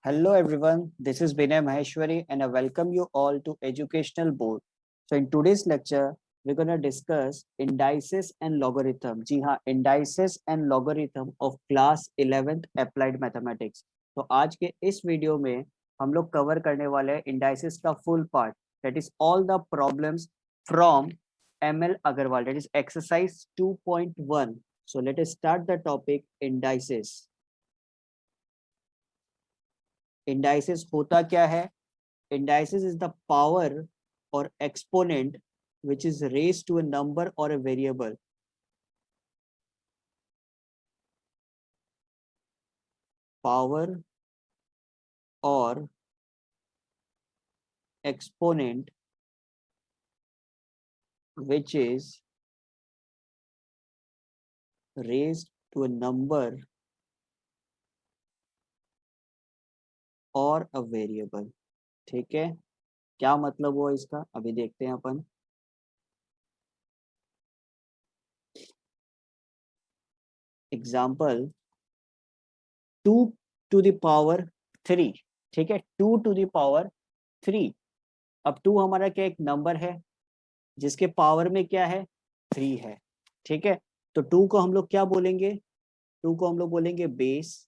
Hello everyone, this is Binay Maheshwari and I welcome you all to Educational Board. So in today's lecture, we're going to discuss indices and logarithm. जी हाँ, indices and logarithm of class 11th applied mathematics. तो आज के इस video में हम लोग cover करने वाले हैं indices का full part, that is all the problems from ML Agarwal, that is exercise 2.1. So let us start the topic indices. Indices होता क्या है? Indices is the power or exponent which is raised to a number or a variable. Power or exponent which is raised to a number or a variable. ठीक है, क्या मतलब हुआ इसका अभी देखते हैं अपन. Example 2 to the power 3. ठीक है, 2 to the power 3. अब 2 हमारा क्या एक नंबर है जिसके पावर में क्या है 3 है. ठीक है, तो 2 को हम लोग क्या बोलेंगे? 2 को हम लोग बोलेंगे बेस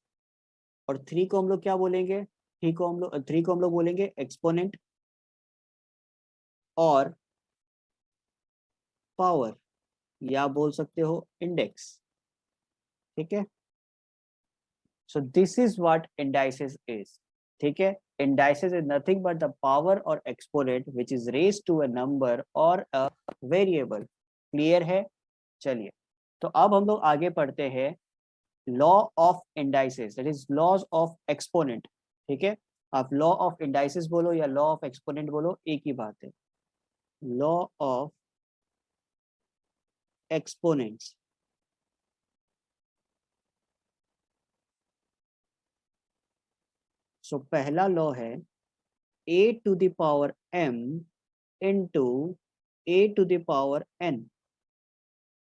और 3 को हम लोग क्या बोलेंगे? 3 को हम लोग बोलेंगे एक्सपोनेंट और पावर या बोल सकते हो इंडेक्स. ठीक है, so this is what indices is. ठीक है, indices is nothing but the power or exponent which is raised to a number or a variable. Clear है? चलिए, तो अब हम लोग आगे पढ़ते हैं law of indices, that is laws of exponent. ठीक है, आप लॉ ऑफ इंडाइसेस बोलो या लॉ ऑफ एक्सपोनेंट बोलो, एक ही बात है. Law of exponents. सो पहला लॉ है a to the power m into a to the power n.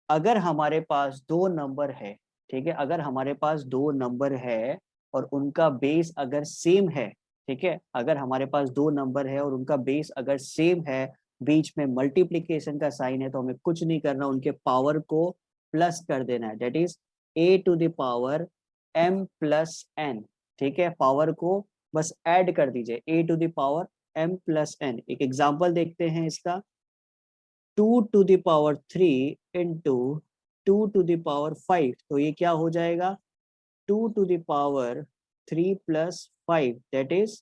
अगर हमारे पास दो नंबर है, ठीक है, अगर हमारे पास दो नंबर है और उनका बेस अगर सेम है, ठीक है, अगर हमारे पास दो नंबर है और उनका बेस अगर सेम है, बीच में मल्टीप्लिकेशन का साइन है, तो हमें कुछ नहीं करना, उनके पावर को प्लस कर देना है. That is a to the power m plus n. ठीक है, पावर को बस ऐड कर दीजिए, a to the power m plus n. एक एग्जांपल देखते हैं इसका. 2 to the power 3 into 2 to the power 5. तो ये क्या हो जाएगा? 2 to the power 3 plus 5, that is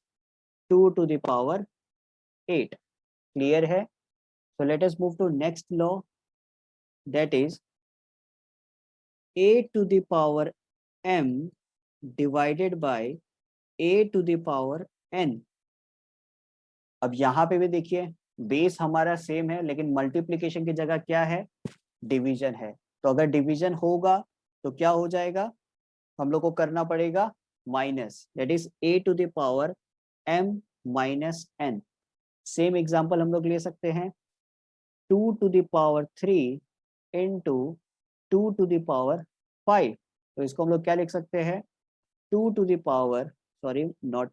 2 to the power 8. Clear है? So let us move to next law, that is a to the power m divided by a to the power n. अब यहाँ पे भी देखिए, base हमारा same है लेकिन multiplication की जगह क्या है? डिवीजन है. तो अगर डिवीजन होगा तो क्या हो जाएगा? हम लोग को करना पड़ेगा minus, that is a to the power m minus n. Same example हम लोग ले सकते हैं 2 to the power 3 into 2 to the power 5. तो इसको हम लोग क्या लिख सकते हैं? 2 to the power, sorry not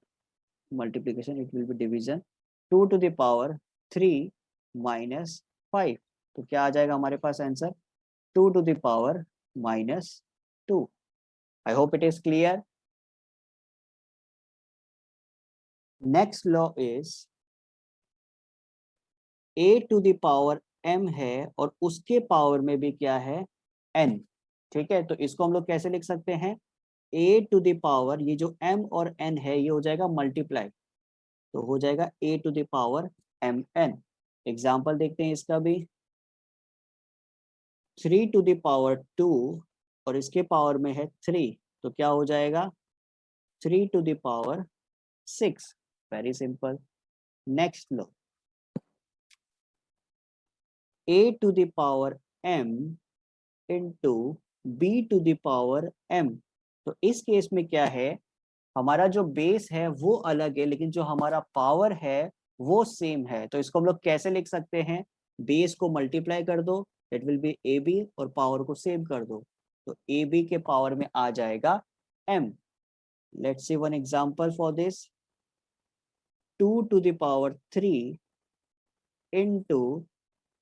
multiplication, it will be division. 2 to the power 3 minus 5. तो क्या आ जाएगा हमारे पास answer? 2 to the power minus 2. I hope it is clear. Next law is a to the power m है और उसके power में भी क्या है? n. ठीक है, तो इसको हम लोग कैसे लिख सकते हैं? a to the power, ये जो m और n है ये हो जाएगा मल्टीप्लाई, तो हो जाएगा a to the power mn. Example देखते हैं इसका भी. 3 to the power 2 और इसके पावर में है 3, तो क्या हो जाएगा? 3 to the power 6. Very simple. Next law, a to the power m into b to the power m. तो इस केस में क्या है? हमारा जो बेस है वो अलग है लेकिन जो हमारा पावर है वो सेम है. तो इसको हम लोग कैसे लिख सकते हैं? बेस को मल्टीप्लाई कर दो, it will be A B, और पावर को सेम कर दो, तो ए बी के पावर में आ जाएगा m. Let's see one example for this. 2 to the power 3 into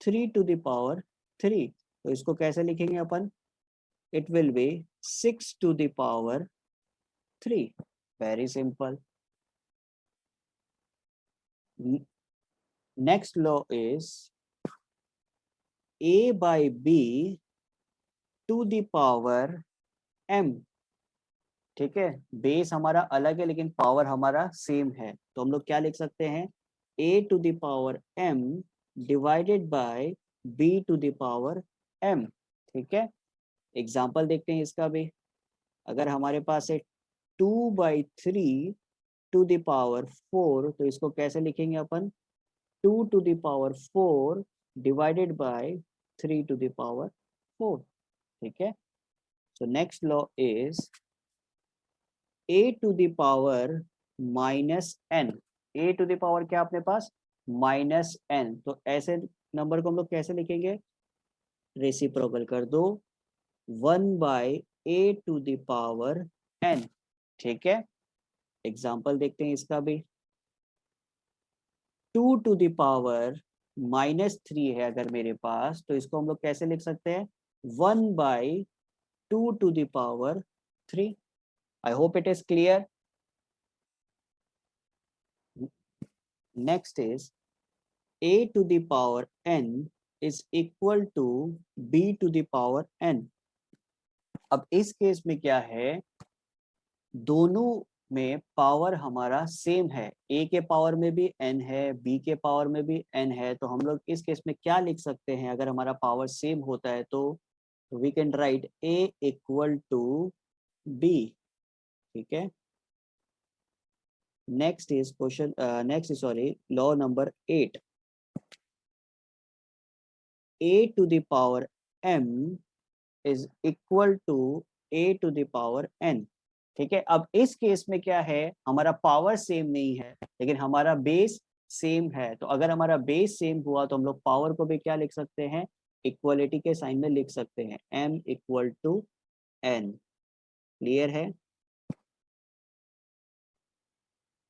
3 to the power 3. तो इसको कैसे लिखेंगे अपन? It will be 6 to the power 3. Very simple. Next law is a by b to the power m. ठीक है, base हमारा अलग है लेकिन पावर हमारा सेम है, तो हम लोग क्या लिख सकते हैं? a to the power m divided bye b to the power m. ठीक है, एग्जाम्पल देखते हैं इसका भी. अगर हमारे पास है 2/3 to the power 4, तो इसको कैसे लिखेंगे अपन? 2 to the power 4 divided by 3 to the power 4. ठीक है, so next law is a to the power minus n. a to the power क्या अपने पास? Minus n. तो ऐसे नंबर को हम लोग कैसे लिखेंगे? रेसिप्रोकल कर दो, 1/a to the power n. ठीक है, एग्जाम्पल देखते हैं इसका भी. 2 to the power -3 है अगर मेरे पास, तो इसको हम लोग कैसे लिख सकते हैं? 1/2 to the power 3. I hope it is clear. Next is a to the power n is equal to b to the power n. अब इस केस में क्या है? दोनों में पावर हमारा सेम है, a के पावर में भी n है, b के पावर में भी n है, तो हम लोग इस केस में क्या लिख सकते हैं? अगर हमारा पावर सेम होता है तो we can write a equal to b. ठीक है, next is question, law number 8. a to the power m is equal to a to the power n. ठीक है, अब इस केस में क्या है? हमारा पावर सेम नहीं है लेकिन हमारा बेस सेम है, तो अगर हमारा बेस सेम हुआ तो हम लोग पावर को भी क्या लिख सकते हैं? इक्वलिटी के साइन में लिख सकते हैं, m equal to n. Clear है?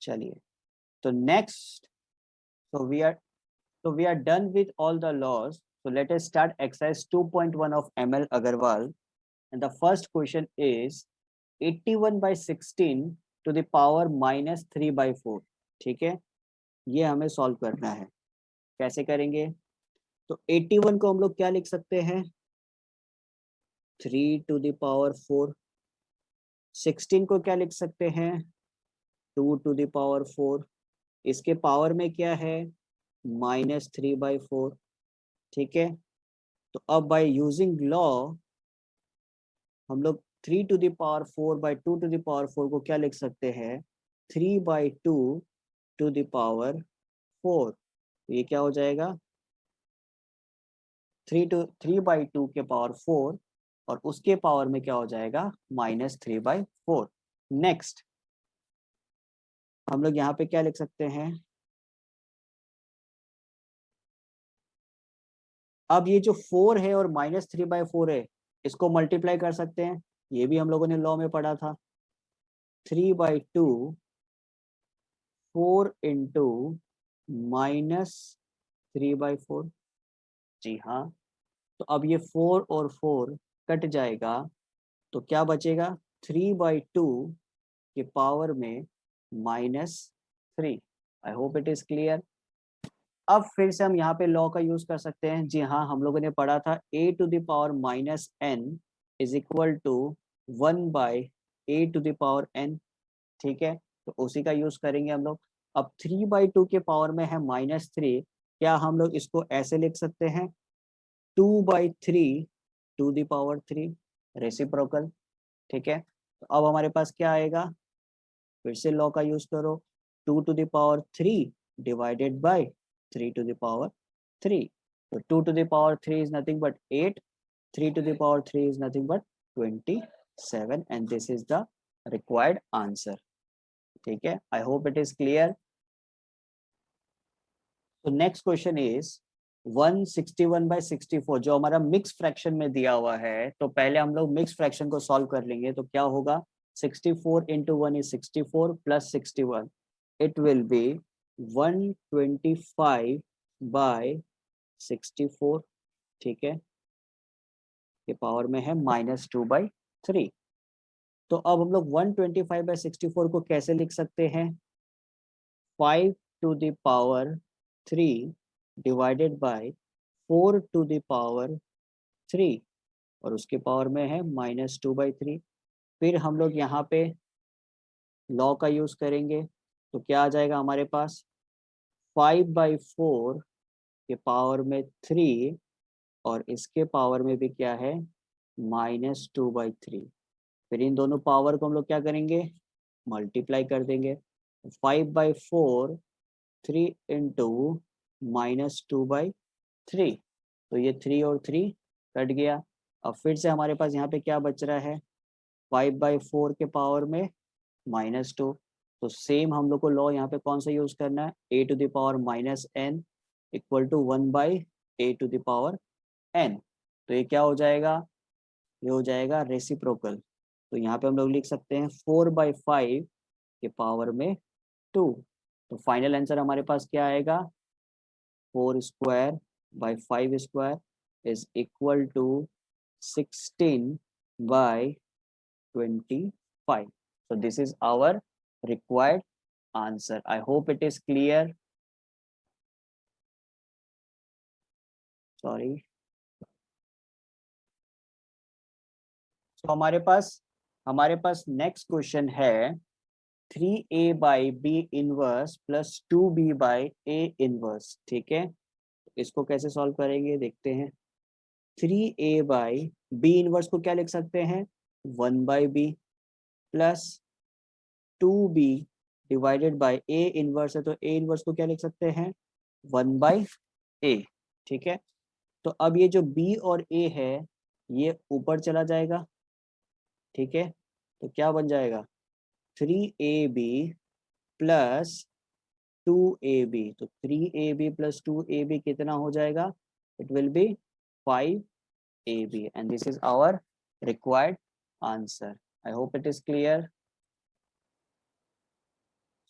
चलिए, तो next, so we are done with all the laws. So let us start exercise 2.1 of ML Agarwal, and the first question is 81/16 to the power -3/4. ठीक है, ये हमें सॉल्व करना है. कैसे करेंगे? तो 81 को हम लोग क्या लिख सकते हैं? 3 to the power 4. 16 को क्या लिख सकते हैं? 2 to the power 4. इसके पावर में क्या है? -3/4. ठीक है, तो अब बाय यूजिंग लॉ हम लोग 3 to the power 4/2 to the power 4 को क्या लिख सकते हैं? 3/2 to the power 4. ये क्या हो जाएगा? 3/2 के पावर 4 और उसके पावर में क्या हो जाएगा? -3/4. नेक्स्ट हम लोग यहाँ पे क्या लिख सकते हैं? अब ये जो 4 है और -3/4 है, इसको मल्टीप्लाई कर सकते हैं, ये भी हम लोगों ने लॉ में पढ़ा था. 3/2 4 इंटू -3/4. जी हाँ, तो अब ये 4 और 4 कट जाएगा, तो क्या बचेगा? 3/2 के पावर में -3. आई होप इट इज क्लियर. अब फिर से हम यहाँ पे लॉ का यूज कर सकते हैं. जी हाँ, हम लोगों ने पढ़ा था a to the power -n is equal to 1/a to the power n. ठीक है, तो उसी का यूज करेंगे हम लोग. अब 3/2 के पावर में है -3, क्या हम लोग इसको ऐसे लिख सकते हैं? 2/3 to the power 3. रेसिप्रोकल. ठीक है, तो अब हमारे पास क्या आएगा? फिर से लॉ का यूज करो. 2 to the power 3 divided by 3 to the power 3. So 2 to the power 3 is nothing but 8. 3 to the power 3 is nothing but 27, and this is the required answer. ठीक है, I hope it is clear. So next question is 161/64 जो हमारा mix fraction में दिया हुआ है, तो पहले हम लोग मिक्स फ्रैक्शन को सॉल्व कर लेंगे. तो क्या होगा? 64 into 1 is 64 plus 61. It will be 125 by 64, ठीक है, ये पावर में है -2/3। तो अब हम लोग 125 by 64 को कैसे लिख सकते हैं? 5 to the power 3 divided by 4 to the power 3 और उसके पावर में है -2/3। फिर हम लोग यहाँ पे लॉ का यूज करेंगे, तो क्या आ जाएगा हमारे पास? 5/4 के पावर में 3 और इसके पावर में भी क्या है? -2/3। फिर इन दोनों पावर को हम लोग क्या करेंगे? मल्टीप्लाई कर देंगे। 5/4 3 इंटू -2/3, तो ये 3 और 3 कट गया। अब फिर से हमारे पास यहाँ पे क्या बच रहा है? 5/4 के पावर में -2, तो सेम हम लोग को लॉ यहाँ पे कौन सा यूज करना है? a to the power -n equal to 1/a to the power n। तो ये क्या हो जाएगा? ये हो जाएगा रेसिप्रोकल। तो यहाँ पे हम लोग लिख सकते हैं 4/5 के पावर में 2। तो फाइनल आंसर हमारे पास क्या आएगा? 4² by 5² is equal to 16/25. So this is our required answer. I hope it is clear. Sorry. So हमारे पास नेक्स्ट क्वेश्चन है 3a/b inverse plus 2b/a inverse, ठीक है। इसको कैसे सॉल्व करेंगे देखते हैं। 3a/b इनवर्स को क्या लिख सकते हैं? 1/b plus 2b divided by a inverse है, तो a इनवर्स को क्या लिख सकते हैं? 1/a, ठीक है। तो अब ये जो b और a है ये ऊपर चला जाएगा, ठीक है। तो क्या बन जाएगा? 3ab प्लस 2ab, तो 3ab प्लस 2ab कितना हो जाएगा? It will be 5ab and this is our required answer. I hope it is clear.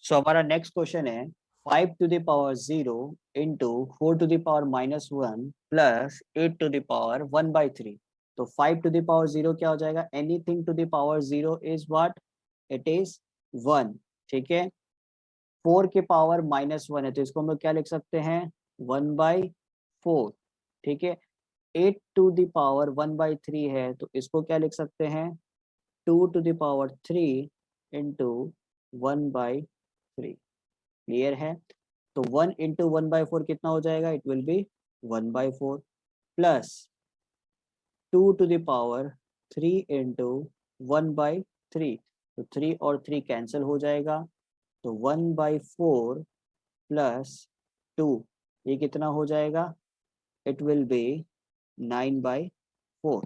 So हमारा नेक्स्ट क्वेश्चन है 5 to the power 0 into 4 to the power -1 plus 8 to the power 1/3। तो 5 to the power 0 क्या हो जाएगा? Anything to the power 0 is what? It is 1, ठीक है। 4 के power -1 है, तो इसको हम लोग क्या लिख सकते हैं? 1/4, ठीक है। 8 to the power 1/3 है, तो इसको क्या लिख सकते हैं? 2 to the power 3 into 1/3। Clear है? तो 1 into 1/4 कितना हो जाएगा? It will B 1/4 plus 2 to the power 3 into 1/3, तो 3 और 3 कैंसिल हो जाएगा, तो 1/4 प्लस 2 ये कितना हो जाएगा? इट विल बी 9/4,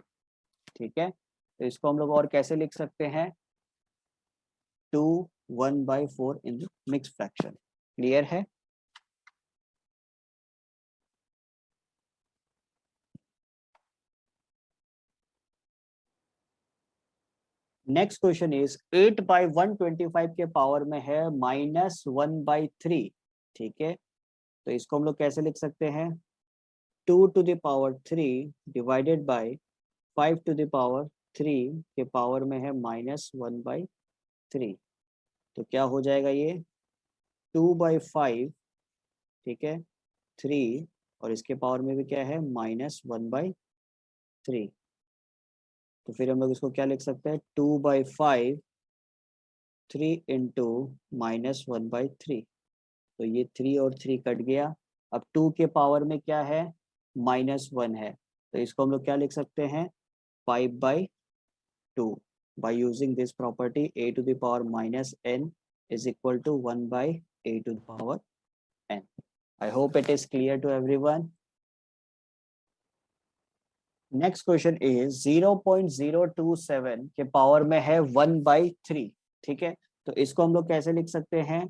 ठीक है। तो इसको हम लोग और कैसे लिख सकते हैं? 2 1/4 इन मिक्स फ्रैक्शन। क्लियर है? नेक्स्ट क्वेश्चन इज 8/125 के पावर में है -1/3, ठीक है। तो इसको हम लोग कैसे लिख सकते हैं? 2 to the power 3 divided by 5 to the power 3 के पावर में है -1/3। तो क्या हो जाएगा ये? 2/5, ठीक है, 3 और इसके पावर में भी क्या है? -1/3। तो फिर हम लोग इसको क्या लिख सकते हैं? 2/5 3 इंटू -1/3, तो ये 3 और 3 कट गया। अब 2 के पावर में क्या है? -1 है, तो इसको हम लोग क्या लिख सकते हैं? 5/2। by using this property a to the power -n is equal to 1/a to the power n. I hope it is clear to everyone. Next question is 0.027 के पावर में है 1/3, ठीक है। तो इसको हम लोग कैसे लिख सकते हैं?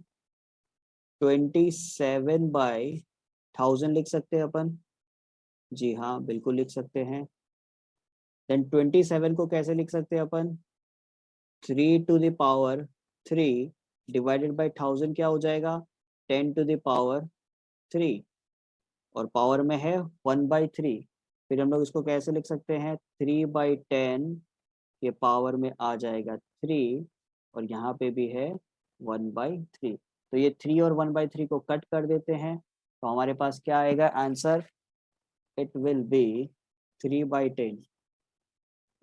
27/1000 लिख सकते हैं अपन। जी हाँ, बिल्कुल लिख सकते हैं। देन 27 को कैसे लिख सकते हैं अपन? 3 to the power 3 divided by 1000 क्या हो जाएगा 10 टू द पावर 3 और पावर में है 1/3। फिर हम लोग इसको कैसे लिख सकते हैं 3/10 के पावर में आ जाएगा 3 और यहाँ पे भी है 1/3। तो ये 3 और 1/3 को कट कर देते हैं तो हमारे पास क्या आएगा answer it will B 3/10।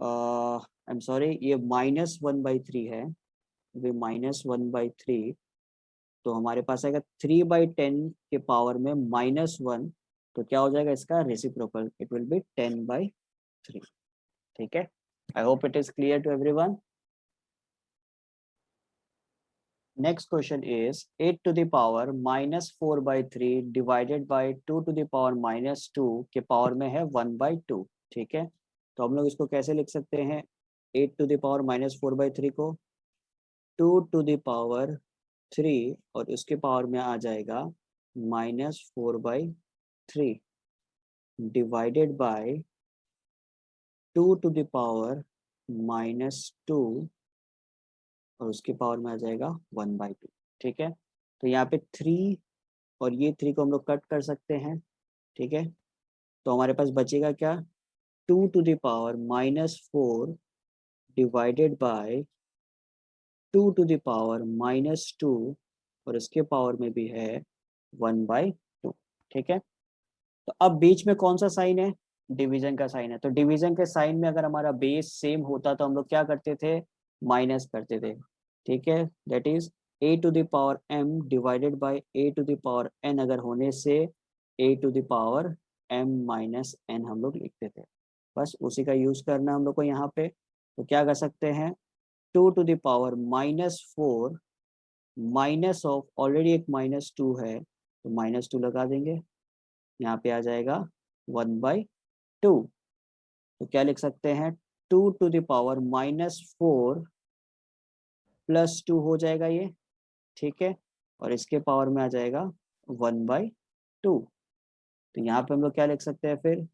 I am sorry ये -1/3 है ये -1/3 तो हमारे पास आएगा 3/10 के पावर में -1 तो क्या हो जाएगा इसका रेसिप्रोकल इट विल बी 10/3। ठीक है I hope it is clear to everyone. Next question is 8 to the power -4/3 divided by 2 to the power -2 के पावर में है 1/2। ठीक है तो हम लोग इसको कैसे लिख सकते हैं 8 to the power -4/3 को 2 to the power 3 और उसके पावर में आ जाएगा -4/3 divided by 2 to the power -2 और उसके पावर में आ जाएगा 1/2। ठीक है तो यहाँ पे 3 और ये 3 को हम लोग कट कर सकते हैं। ठीक है तो हमारे पास बचेगा क्या 2 to the power -4 divided by 2 to the power -2 और इसके पावर में भी है 1/2। ठीक है तो अब बीच में कौन सा साइन है डिवीजन का साइन है तो डिवीजन के साइन में अगर हमारा बेस सेम होता तो हम लोग क्या करते थे माइनस करते थे। ठीक है that is a to the power m divided by a to the power n अगर होने से a to the power m minus n हम लोग लिखते थे। बस उसी का यूज करना हम लोग को यहाँ पे तो क्या कर सकते हैं 2 to the power -4 minus of already एक -2 है तो -2 लगा देंगे यहाँ पे आ जाएगा 1/2। तो क्या लिख सकते हैं 2 टू द पावर -4 +2 हो जाएगा ये। ठीक है और इसके पावर में आ जाएगा 1/2। तो यहाँ पे हम लोग क्या लिख सकते हैं फिर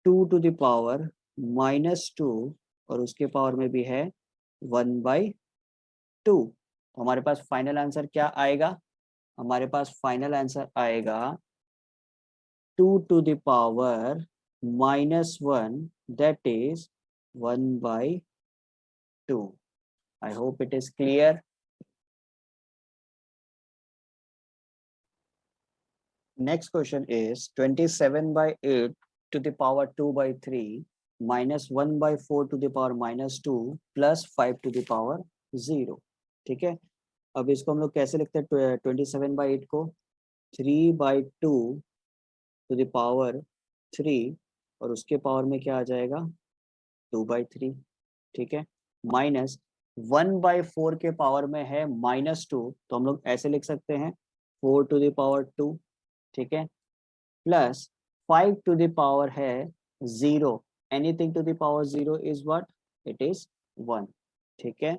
2 टू द पावर -2 और उसके पावर में भी है 1/2। तो हमारे पास फाइनल आंसर क्या आएगा हमारे पास फाइनल आंसर आएगा 2 to the power -1 that is 1/2। I hope it is clear. Next question is 27/8 to the power 2/3 -1/4 to the power -2 plus 5 to the power 0। ठीक है अब इसको हम लोग कैसे लिखते हैं 27/8 को 3/2 to the power 3 और उसके पावर में क्या आ जाएगा 2/3। ठीक है माइनस 1/4 के पावर में है -2 तो हम लोग ऐसे लिख सकते हैं 4 टू द पावर 2। ठीक है प्लस 5 टू द पावर है 0 anything to the power 0 is what it is 1। ठीक है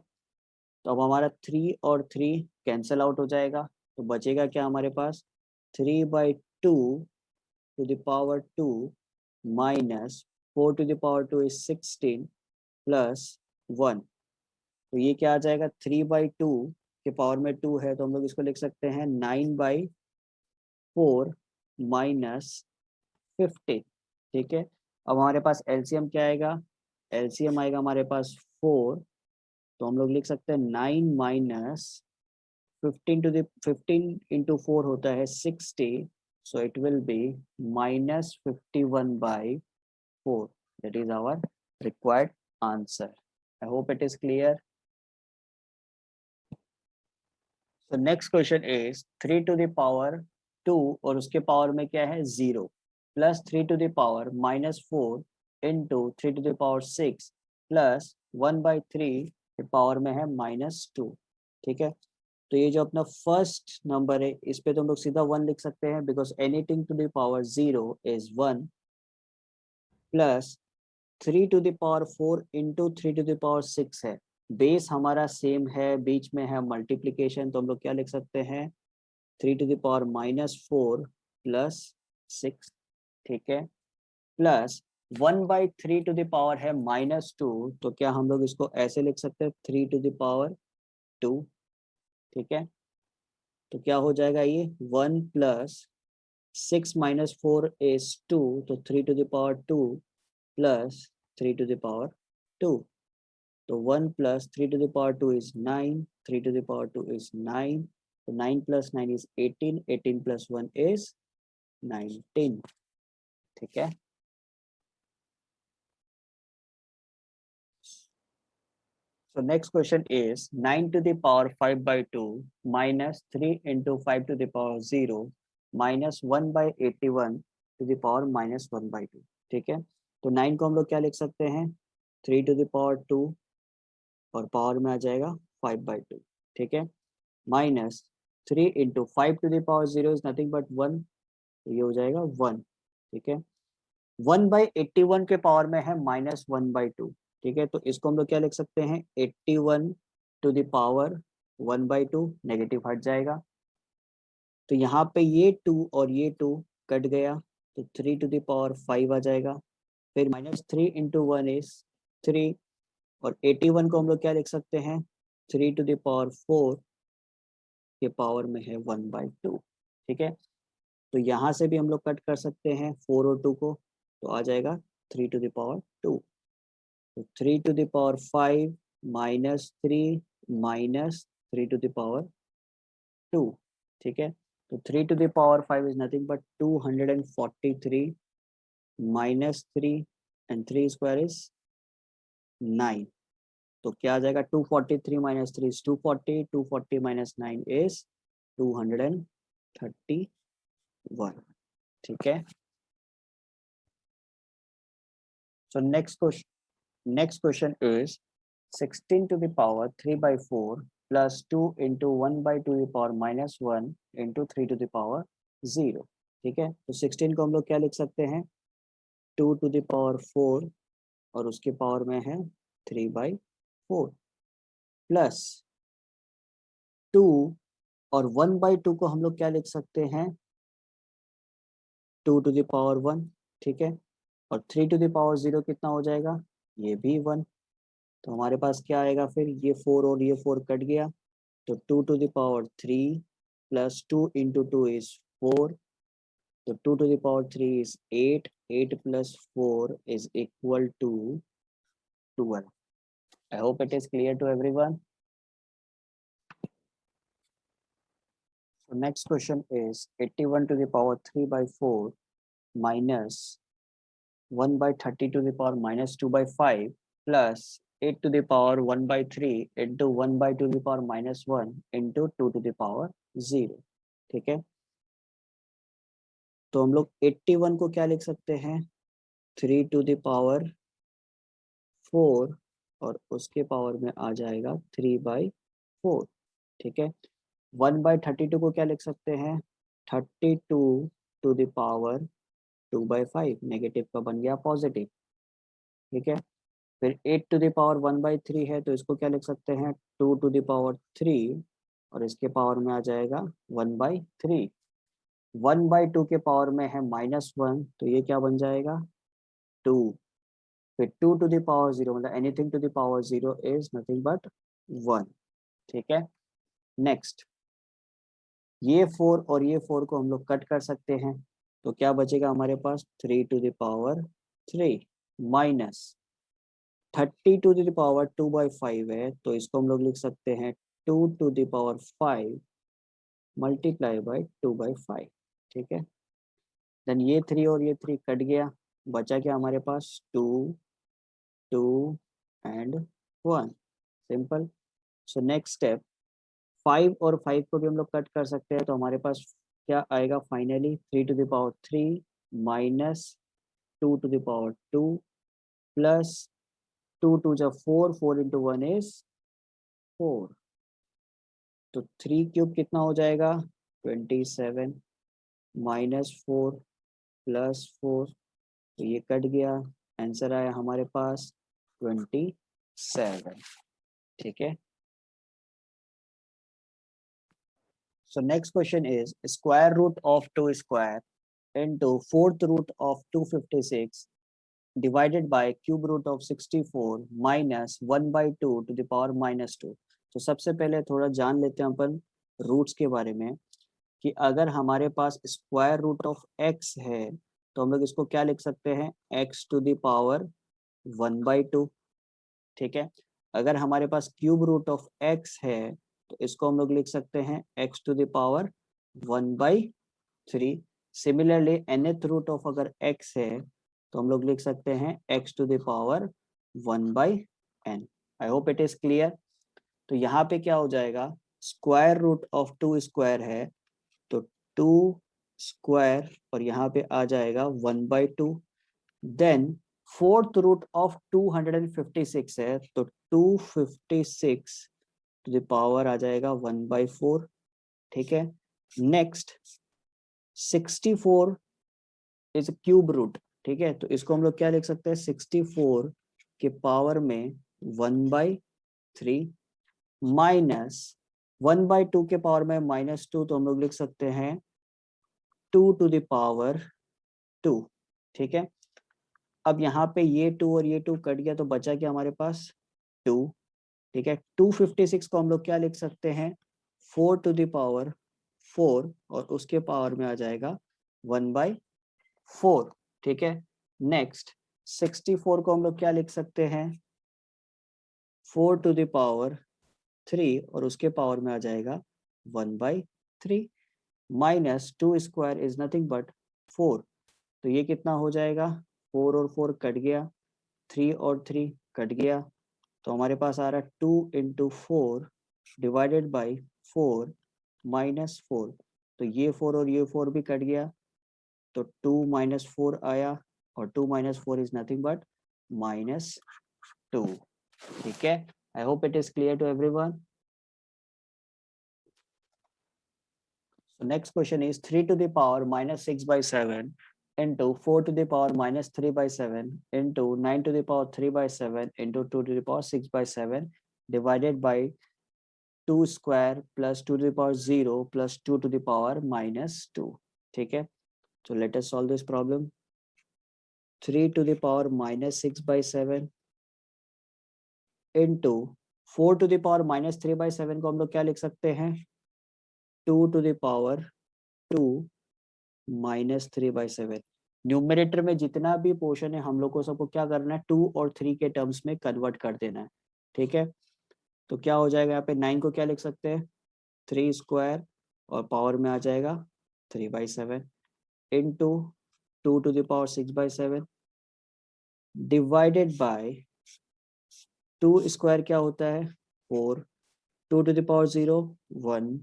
तो अब हमारा 3 और 3 कैंसिल आउट हो जाएगा तो बचेगा क्या हमारे पास 3/2 to the power 2 minus 4 to the power 2 is 16 plus 1। तो ये क्या आ जाएगा 3/2 के पावर में 2 है तो हम लोग इसको लिख सकते हैं 9/4 माइनस 50। ठीक है अब हमारे पास एलसीएम क्या आएगा एलसीएम आएगा हमारे पास 4 तो हम लोग लिख सकते हैं 9 माइनस 15 इंटू 4 होता है 60 so it will be -51/4 that is our required answer। I hope it is clear। So next question is 3 to the power 2 और उसके पावर में क्या है 0 plus 3 to the power -4 into 3 to the power 6 plus 1/3 के power में है -2। ठीक है तो ये जो अपना फर्स्ट नंबर है इस पे तो हम लोग सीधा 1 लिख सकते हैं because anything to the power 0 is 1 plus 3 to the power 4 into 3 to the power 6 है बेस हमारा सेम है बीच में है मल्टीप्लीकेशन तो हम लोग क्या लिख सकते हैं 3 टू द पावर -4 प्लस 6। ठीक है प्लस 1/3 टू द पावर है -2, तो क्या हम लोग इसको ऐसे लिख सकते हैं 3 टू द पावर 2, ठीक है। तो क्या हो जाएगा ये 1 + 6 - 4 is 2, तो 3 to the power 2 plus 3 to the power 2, तो 1 + 3 to the power 2 is 9, 3 to the power 2 is 9, तो 9 + 9 is 18, 18 + 1 is 19, ठीक है। So next question is 9 to the power 5/2 minus 3 into 5 to the power 0 minus 1/81 to the power -1/2, ठीक है। तो 9 को हम लोग क्या लिख सकते हैं 3 to the power 2 और पावर में आ जाएगा 5/2, ठीक है, minus 3 into 5 to the power 0 is nothing but 1, तो ये हो जाएगा 1, ठीक है। 1/81 के पावर में है -1/2, ठीक है, तो इसको हम लोग क्या लिख सकते हैं 81 टू द पावर 1/2, नेगेटिव हट जाएगा, तो यहाँ पे ये 2 और ये 2 कट गया, तो 3 टू द पावर 5 आ जाएगा, फिर -3 into 1 is 3, और 81 को हम लोग क्या लिख सकते हैं 3 टू द पावर 4 के पावर में है 1/2, ठीक है। तो यहाँ से भी हम लोग कट कर सकते हैं 4 और 2 को, तो आ जाएगा 3 टू द पावर 2, तो 3 to the power 5 -3 -3 to the power 2, ठीक है। तो 3 to the power 5 is nothing but 243 -3 and 3 square is 9, तो क्या आ जाएगा 243 - 3 इज 240, 240 - 9 इज 231, ठीक है। सो next question is 16 to the power 3/4 plus 2 into 1/2 to the power -1 into 3 to the power 0, ठीक है। तो 16 को हम लोग क्या लिख सकते हैं 2 to the power 4 और उसके पावर में है 3/4 प्लस 2 और 1/2 को हम लोग क्या लिख सकते हैं 2 to the power 1, ठीक है, और 3 to the power 0 कितना हो जाएगा ये भी 1, तो हमारे पास क्या आएगा फिर ये 4 और ये 4 कट गया, तो 2 to the power 3 plus 2 into 2 is 4, so 2 to the power 3 is 8, 8 plus 4 is equal to 12. I hope it is clear to everyone. So next question is 81 to the power 3/4 minus 1/30 to the power -2/5 plus 8 to the power 1/3 into 1/2 to the power -1 into 2 to the power 0, ठीक है। तो हम लोग 81 को क्या लिख सकते हैं 3 टू द पावर 4 और उसके पावर में आ जाएगा 3/4, ठीक है। 1/32 को क्या लिख सकते हैं 32 टू द पावर 2/5, नेगेटिव का बन गया पॉजिटिव, ठीक है। फिर 8 टू द पावर 1/3 है, तो इसको क्या लिख सकते हैं 2 टू द पावर 3 और इसके पावर में आ जाएगा 1/3, 1/2 के पावर में है -1, तो ये क्या बन जाएगा 2, फिर 2 टू द पावर 0 मतलब anything to the power 0 is nothing but 1, ठीक है। नेक्स्ट ये 4 और ये 4 को हम लोग कट कर सकते हैं, तो क्या बचेगा हमारे पास 3 to the power 3 minus 30 to the power 2/5 है, तो इसको हम लोग लिख सकते हैं 2 to the power 5 multiply by 2/5, ठीक है। देन ये 3 और ये 3 कट गया, बचा क्या हमारे पास 2 2 and 1, simple. So next step 5 और 5 को भी हम लोग कट कर सकते हैं, तो हमारे पास क्या आएगा finally 3 to the power 3 minus 2 to the power 2 plus 2 2 जा 4, 4 इंटू 1 इज 4, तो 3 क्यूब कितना हो जाएगा 27 -4 +4, तो ये कट गया, आंसर आया हमारे पास 27, ठीक है। So next question is square root of 2 square into 4th root of 256 divided by cube root of 64 minus 1/2 to the power -2। तो सबसे पहले थोड़ा जान लेते हैं अपन रूट्स के बारे में, कि अगर हमारे पास स्क्वायर रूट ऑफ x है तो हम लोग इसको क्या लिख सकते हैं, x टू द पावर 1/2। ठीक है, अगर हमारे पास क्यूब रूट ऑफ x है तो इसको हम लोग लिख सकते हैं x to the power 1/3। Similarly nth root of अगर x है तो हम लोग लिख सकते हैं x to the power 1/n। I hope it is clear. तो यहाँ पे क्या हो जाएगा, स्क्वायर रूट ऑफ 2 स्क्वायर है तो 2 स्क्वायर और यहाँ पे आ जाएगा 1/2। देन फोर्थ रूट ऑफ 256 है तो 256 टू द पावर आ जाएगा 1/4। ठीक है, नेक्स्ट 64 इज क्यूब रूट। ठीक है, तो इसको हम लोग क्या लिख सकते हैं, 64 के पावर में 1/3 माइनस 1/2 के पावर में -2, तो हम लोग लिख सकते हैं 2 टू द पावर 2। ठीक है, अब यहाँ पे ये 2 और ये 2 कट गया तो बचा क्या हमारे पास 2। ठीक है, 256 को हम लोग क्या लिख सकते हैं, 4 टू द पावर 4 और उसके पावर में आ जाएगा 1/4। ठीक है, नेक्स्ट 64 को हम लोग क्या लिख सकते हैं, 4 टू द पावर 3 और उसके पावर में आ जाएगा 1/3 minus 2 square is nothing but 4। तो ये कितना हो जाएगा, 4 और 4 कट गया, 3 और 3 कट गया, तो हमारे पास आ रहा है 2 इंटू 4 डिवाइडेड बाई 4 -4। तो ये 4 और ये 4 भी कट गया, तो 2 - 4 आया और 2 - 4 इज नथिंग बट -2। ठीक है, I hope it is clear to everyone. So next question is 3 to the power -6/7 into 4 to the power -3/7 into 9 to the power 3/7 into 2 to the power 6/7 divided by 2 square plus 2 to the power 0 plus 2 to the power -2। ठीक है, so let us solve this problem। 3 to the power -6/7 into 4 to the power -3/7 को हम लोग क्या लिख सकते हैं, 2 to the power 2 -3/7। Numerator में जितना भी पोर्शन है हम लोग को सबको क्या करना है, 2 और 3 के टर्म्स में कन्वर्ट कर देना है। ठीक है, तो क्या हो जाएगा, यहाँ पे 9 को क्या लिख सकते हैं, 3 स्क्वायर और पावर में आ जाएगा 3/7 into 2 to the power 6/7 divided by 2 square क्या होता है 4, 2 to the power 0 1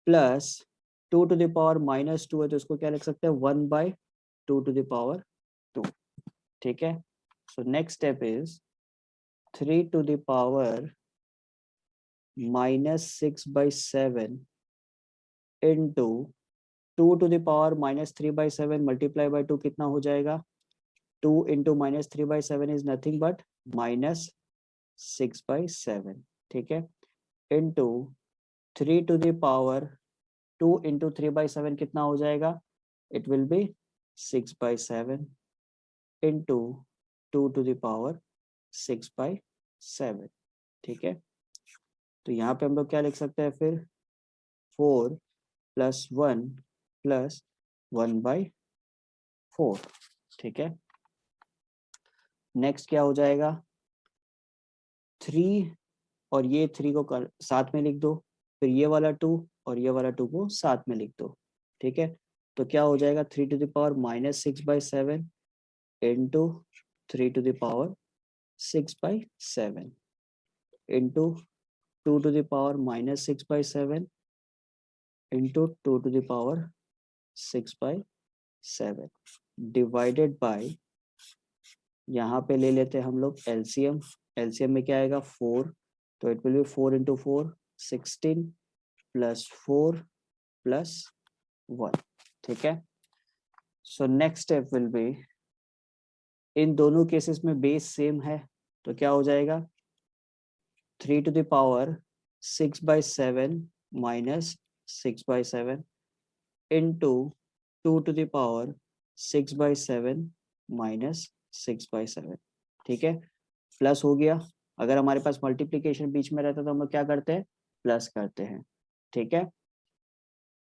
plus 2 to the power -2 है तो इसको क्या लिख सकते हैं 1/2 टू द पावर 2। ठीक है, so next step is 3 to the power -6/7 into 2 to the power -3/7 multiply by 2 कितना हो जाएगा, 2 इंटू -3/7 इज नथिंग बट -6/7। ठीक है, into 3 to the power 2 into 3/7 कितना हो जाएगा, it will be 6/7 into 2 to the power 6/7। ठीक है, तो यहाँ पे हम लोग क्या लिख सकते हैं फिर 4 + 1 + 1/4। ठीक है, नेक्स्ट क्या हो जाएगा, 3 और ये 3 को साथ में लिख दो, फिर ये वाला 2 और ये वाला 2 को साथ में लिख दो। ठीक है, तो क्या हो जाएगा 3 to the power -6/7 into 3 to the power 6/7 into 2 to the power -6/7 into 2 to the power 6/7 divided by, यहाँ पे ले लेते हैं हम लोग एलसीएम। एलसीएम में क्या आएगा 4, तो it will be 4 into 4 16 plus 4 plus 1। ठीक है, so next step will be, इन दोनों केसेस में बेस सेम है तो क्या हो जाएगा 3 to the power 6/7 minus 6/7 into 2 to the power 6/7 minus 6/7, ठीक है, प्लस हो गया। अगर हमारे पास मल्टीप्लीकेशन बीच में रहता तो हम लोग क्या करते हैं, प्लस करते हैं, ठीक है।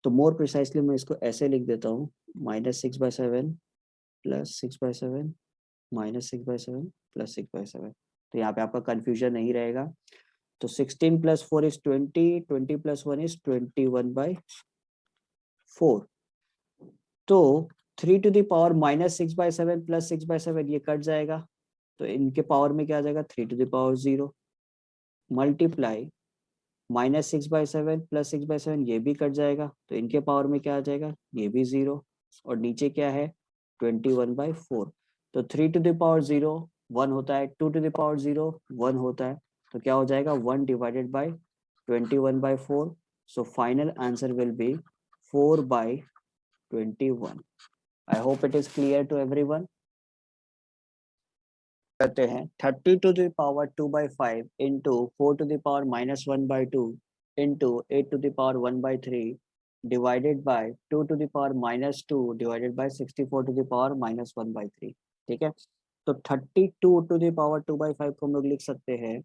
तो मोर प्रिसाइसली मैं इसको ऐसे लिख देता हूँ, -6/7 प्लस 6/7 -6/7 प्लस 6/7। तो यहाँ पे आपका कंफ्यूजन नहीं रहेगा। तो 16 + 4 इज 20, 20 + 1 इज 21/4। तो 3 टू द पावर -6/7 प्लस 6/7 ये कट जाएगा, तो इनके पावर में क्या आ जाएगा, 3 to the power 0 multiply -6/7 plus 6/7 ये भी कट जाएगा, तो इनके पावर में क्या आ जाएगा, ये भी 0, और नीचे क्या है 21/4। तो 3 टू द पावर 0 1 होता है, 2 टू द पावर 0 1 होता है, तो क्या हो जाएगा 1 divided by 21/4। So final answer will be 4/21। I hope it is clear to everyone. करते हैं 30 to the power 2/5 into 4 to the power -1/2 into 8 to the power 1/3 divided by 2 to the power -2 divided by 64 to the power -1/3, ठीक है। तो 32 to the power 2/5 को हम लोग लिख सकते हैं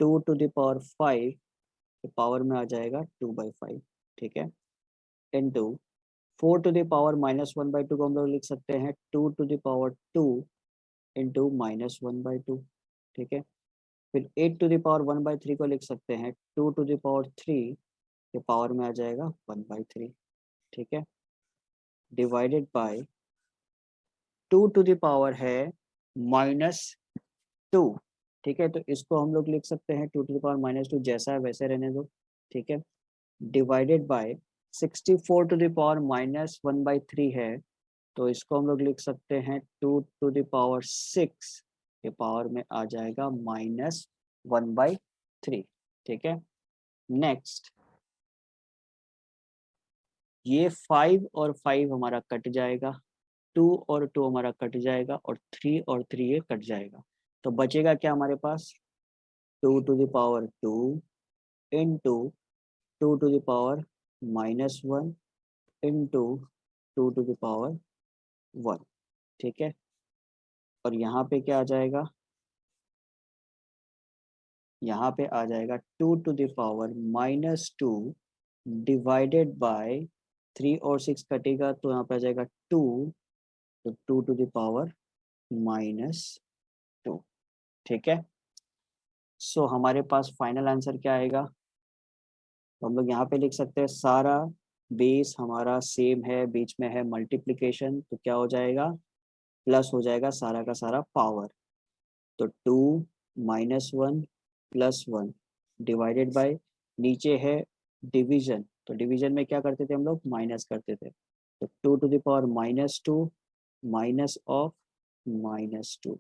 2 टू द पावर 5 के पावर में आ जाएगा 2/5, ठीक है, इंटू 4 टू द पावर -1/2 को हम लोग लिख सकते हैं 2 टू द पावर 2 इंटू -1/2, ठीक है। फिर 8 टू द पावर 1/3 को लिख सकते हैं 2 टू द पावर 3 के पावर में आ जाएगा 1/3, ठीक है, divided by 2 to the power है -2, ठीक है। तो इसको हम लोग लिख सकते हैं 2 टू द पावर -2 जैसा है वैसे रहने दो, ठीक है, divided by 64 to the power -1/3 है, तो इसको हम लोग लिख सकते हैं 2 टू द पावर 6 के पावर में आ जाएगा -1/3, ठीक है। नेक्स्ट ये 5 और 5 हमारा कट जाएगा, 2 और 2 हमारा कट जाएगा, और 3 और 3 ये कट जाएगा, तो बचेगा क्या हमारे पास 2 to the power 2 into 2 to the power -1 into 2 to the power 1, ठीक है। और यहाँ पे क्या आ जाएगा, यहाँ पे आ जाएगा 2 to the power -2 divided by 3 और 6 कटेगा, तो यहाँ पे आ जाएगा 2, तो 2 टू द पावर -2, ठीक है। सो हमारे पास फाइनल आंसर क्या आएगा, तो हम लोग यहाँ पे लिख सकते हैं सारा बेस हमारा सेम है, बीच में है मल्टीप्लिकेशन, तो क्या हो जाएगा, प्लस हो जाएगा सारा का सारा पावर, तो 2 -1 +1 डिवाइडेड बाय, नीचे है डिवीजन, तो डिवीजन में क्या करते थे हम लोग, माइनस करते थे, तो 2 to the power -2 minus of -2,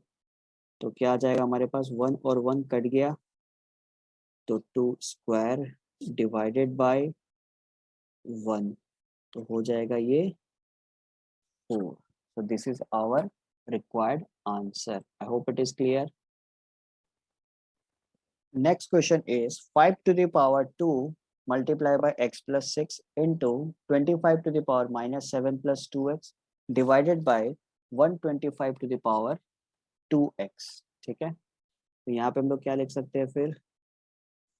तो क्या आ जाएगा हमारे पास 1 और 1 कट गया, तो 2 स्क्वायर डिवाइडेड बाय 1, तो हो जाएगा ये 4। so this is our required answer. I hope it is clear. Next question is 5 to the power 2 multiplied by x plus 6 into 25 to the power -7 plus 2x divided by 125 to the power 2x, ठीक है। तो यहाँ पे हम लोग क्या लिख सकते हैं फिर,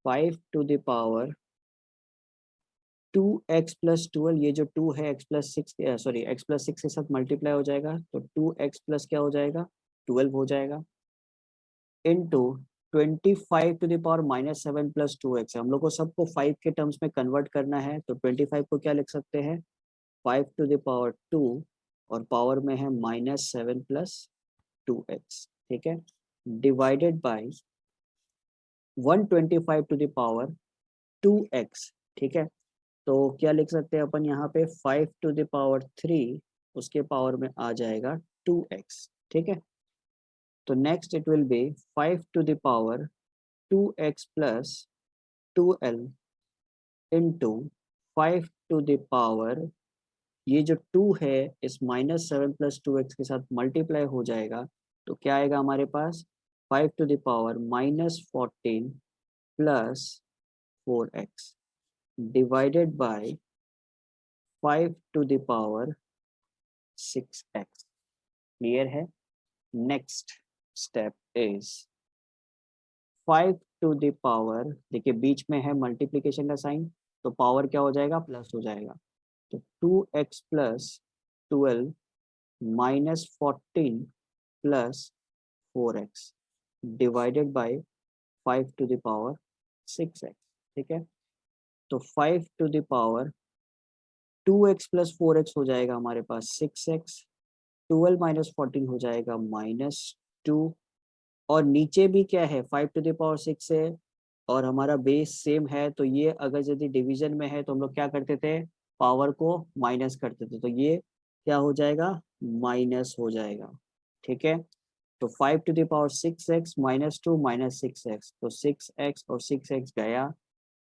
5 to the power 2x plus 12, ये जो 2 है x plus 6 sorry x plus 6 के साथ मल्टीप्लाई हो जाएगा, तो 2x plus क्या हो जाएगा 12 हो जाएगा, into 25 to the power -7 plus 2x, हम लोग को सबको 5 के टर्म्स में कन्वर्ट करना है, तो 25 को क्या लिख सकते हैं 5 टू द पावर 2, और पावर में है -7 प्लस 2x, ठीक है, divided by 125 to the power 2x, ठीक है। तो क्या लिख सकते हैं अपन यहाँ पे 5 टू द पावर 3, उसके पावर में आ जाएगा 2x, ठीक है। तो next it will be 5 to the power 2x plus 2l into 5 to the power, ये जो 2 है इस -7 प्लस 2x के साथ मल्टीप्लाई हो जाएगा, तो क्या आएगा हमारे पास 5 to the power -14 plus 4x divided by 5 to the power 6x, clear है। Next step is 5 to the power, देखिए बीच में है मल्टीप्लीकेशन का साइन, तो पावर क्या हो जाएगा, प्लस हो जाएगा। तो 2x प्लस 12 minus 14 plus 4x divided by 5 to the power 6x। ठीक है, तो 5 to the power 2x plus 4x हो जाएगा हमारे पास 6x, 12 माइनस 14 हो जाएगा -2, और नीचे भी क्या है 5 टू द पावर 6 है और हमारा बेस सेम है, तो ये अगर यदि डिवीजन में है तो हम लोग क्या करते थे, पावर को माइनस करते थे, तो ये क्या हो जाएगा, माइनस हो जाएगा। ठीक है, तो 5 to the power 6x -2 -6x, तो 6x और 6x गया,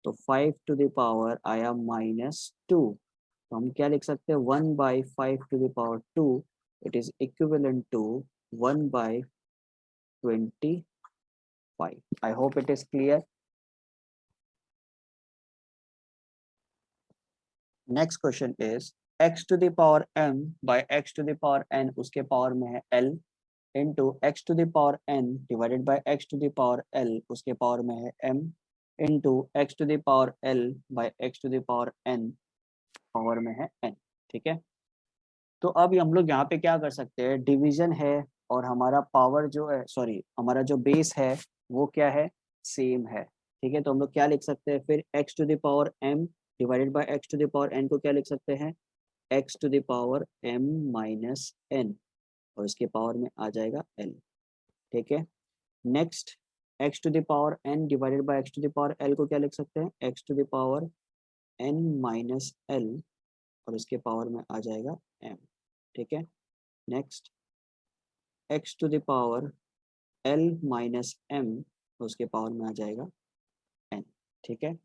तो 5 टू द पावर आया -2, तो हम क्या लिख सकते हैं, 1/5 to the power 2, it is equivalent to 1/25। I hope it is clear. Next question is x to the power m by x to the power n, उसके पावर में है l, into x to the power n divided by x to the power l, उसके power में है m, into x to the power l by x to the power n, power में है n। ठीक है, तो अब हम लोग यहाँ पे क्या कर सकते हैं, डिवीजन है और हमारा पावर जो है, सॉरी हमारा जो बेस है वो क्या है, सेम है। ठीक है, तो हम लोग क्या लिख सकते हैं फिर, x to the power m divided by x to the power n को क्या लिख सकते हैं, x to the power m minus n, और इसके पावर में आ जाएगा l। ठीक है, next x to the power n divided by x to the power l को क्या लिख सकते हैं, x to the power n minus l, और इसके पावर में आ जाएगा m। ठीक है, next x to the power l minus m, उसके पावर में आ जाएगा n। ठीक है,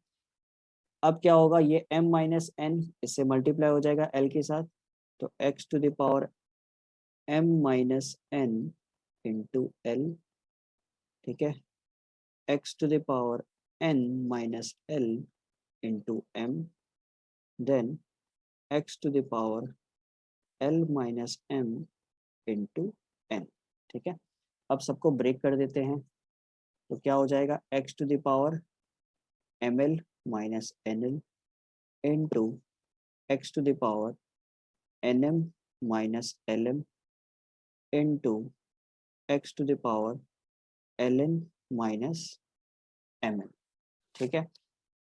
अब क्या होगा, ये m माइनस n इससे मल्टीप्लाई हो जाएगा l के साथ, तो x to the power m minus n into l। ठीक है, x to the power n minus l into m, then x to the power l minus m into n। ठीक है, अब सबको ब्रेक कर देते हैं, तो क्या हो जाएगा, x to the power ml minus nl into x to the power nm minus lm into x to the power ln minus mn। ठीक है,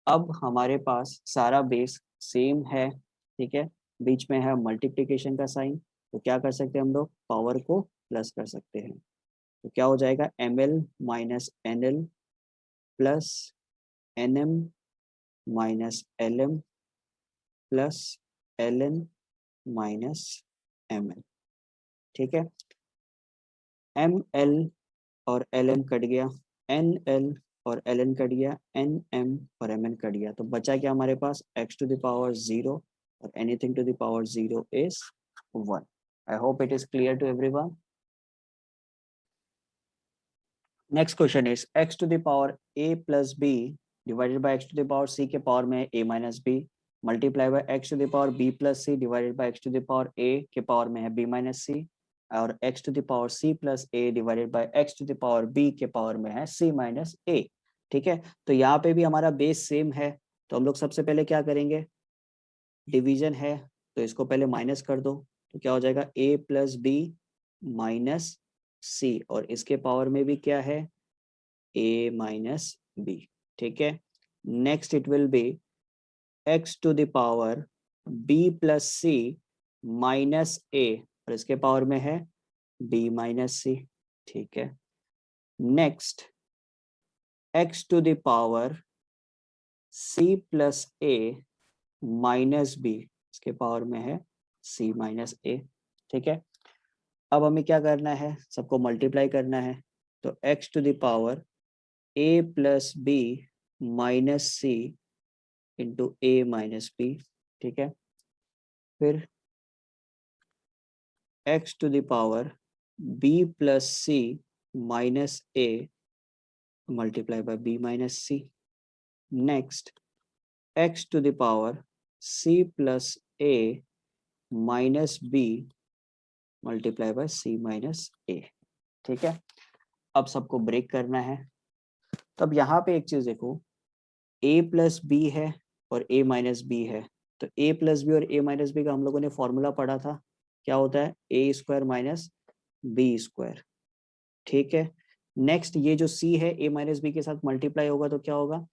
अब हमारे पास सारा बेस सेम है। ठीक है, बीच में है मल्टीप्लिकेशन का साइन, तो क्या कर सकते हैं हम लोग, पावर को प्लस कर सकते हैं, तो क्या हो जाएगा, ml minus nl plus nm minus lm plus ln minus mn। ठीक है, ml और lm कट गया, nl और ln कट गया, nm और mn कट गया, तो बचा क्या हमारे पास, x टू द पावर 0 और anything to the power 0 is 1। I hope it is clear to everyone. Next question is x to the power a plus b divided by x to the power c के power में a minus b, multiply by x to the power b plus c divided by x to the power a के power में है b minus c, और x to the power c plus a divided by x to the power b के power में है c minus a। ठीक है, तो यहाँ पे भी हमारा बेस सेम है, तो हम लोग सबसे पहले क्या करेंगे, डिवीजन है तो इसको पहले माइनस कर दो, तो क्या हो जाएगा, a प्लस बी माइनस सी, और इसके पावर में भी क्या है, a माइनस बी। ठीक है, next it will be x to the power b plus C minus a, और इसके पावर में है b माइनस सी। ठीक है, next x to the power c plus a minus b, इसके पावर में है c माइनस a। ठीक है, अब हमें क्या करना है, सबको मल्टीप्लाई करना है, तो x to the power a plus B minus C into a minus B. ठीक है, फिर x to the power b plus C minus a multiply by b minus C. Next x to the power c plus a minus b multiply by c minus a। ठीक है, अब सबको break करना है। तो अब यहाँ पे एक चीज देखो, a प्लस बी है और a माइनस बी है, तो a प्लस बी और a माइनस बी का हम लोगों ने फॉर्मूला पढ़ा था, क्या होता है a square minus B square. ठीक है, नेक्स्ट ये जो c है a माइनस बी के साथ मल्टीप्लाई होगा तो क्या होगा,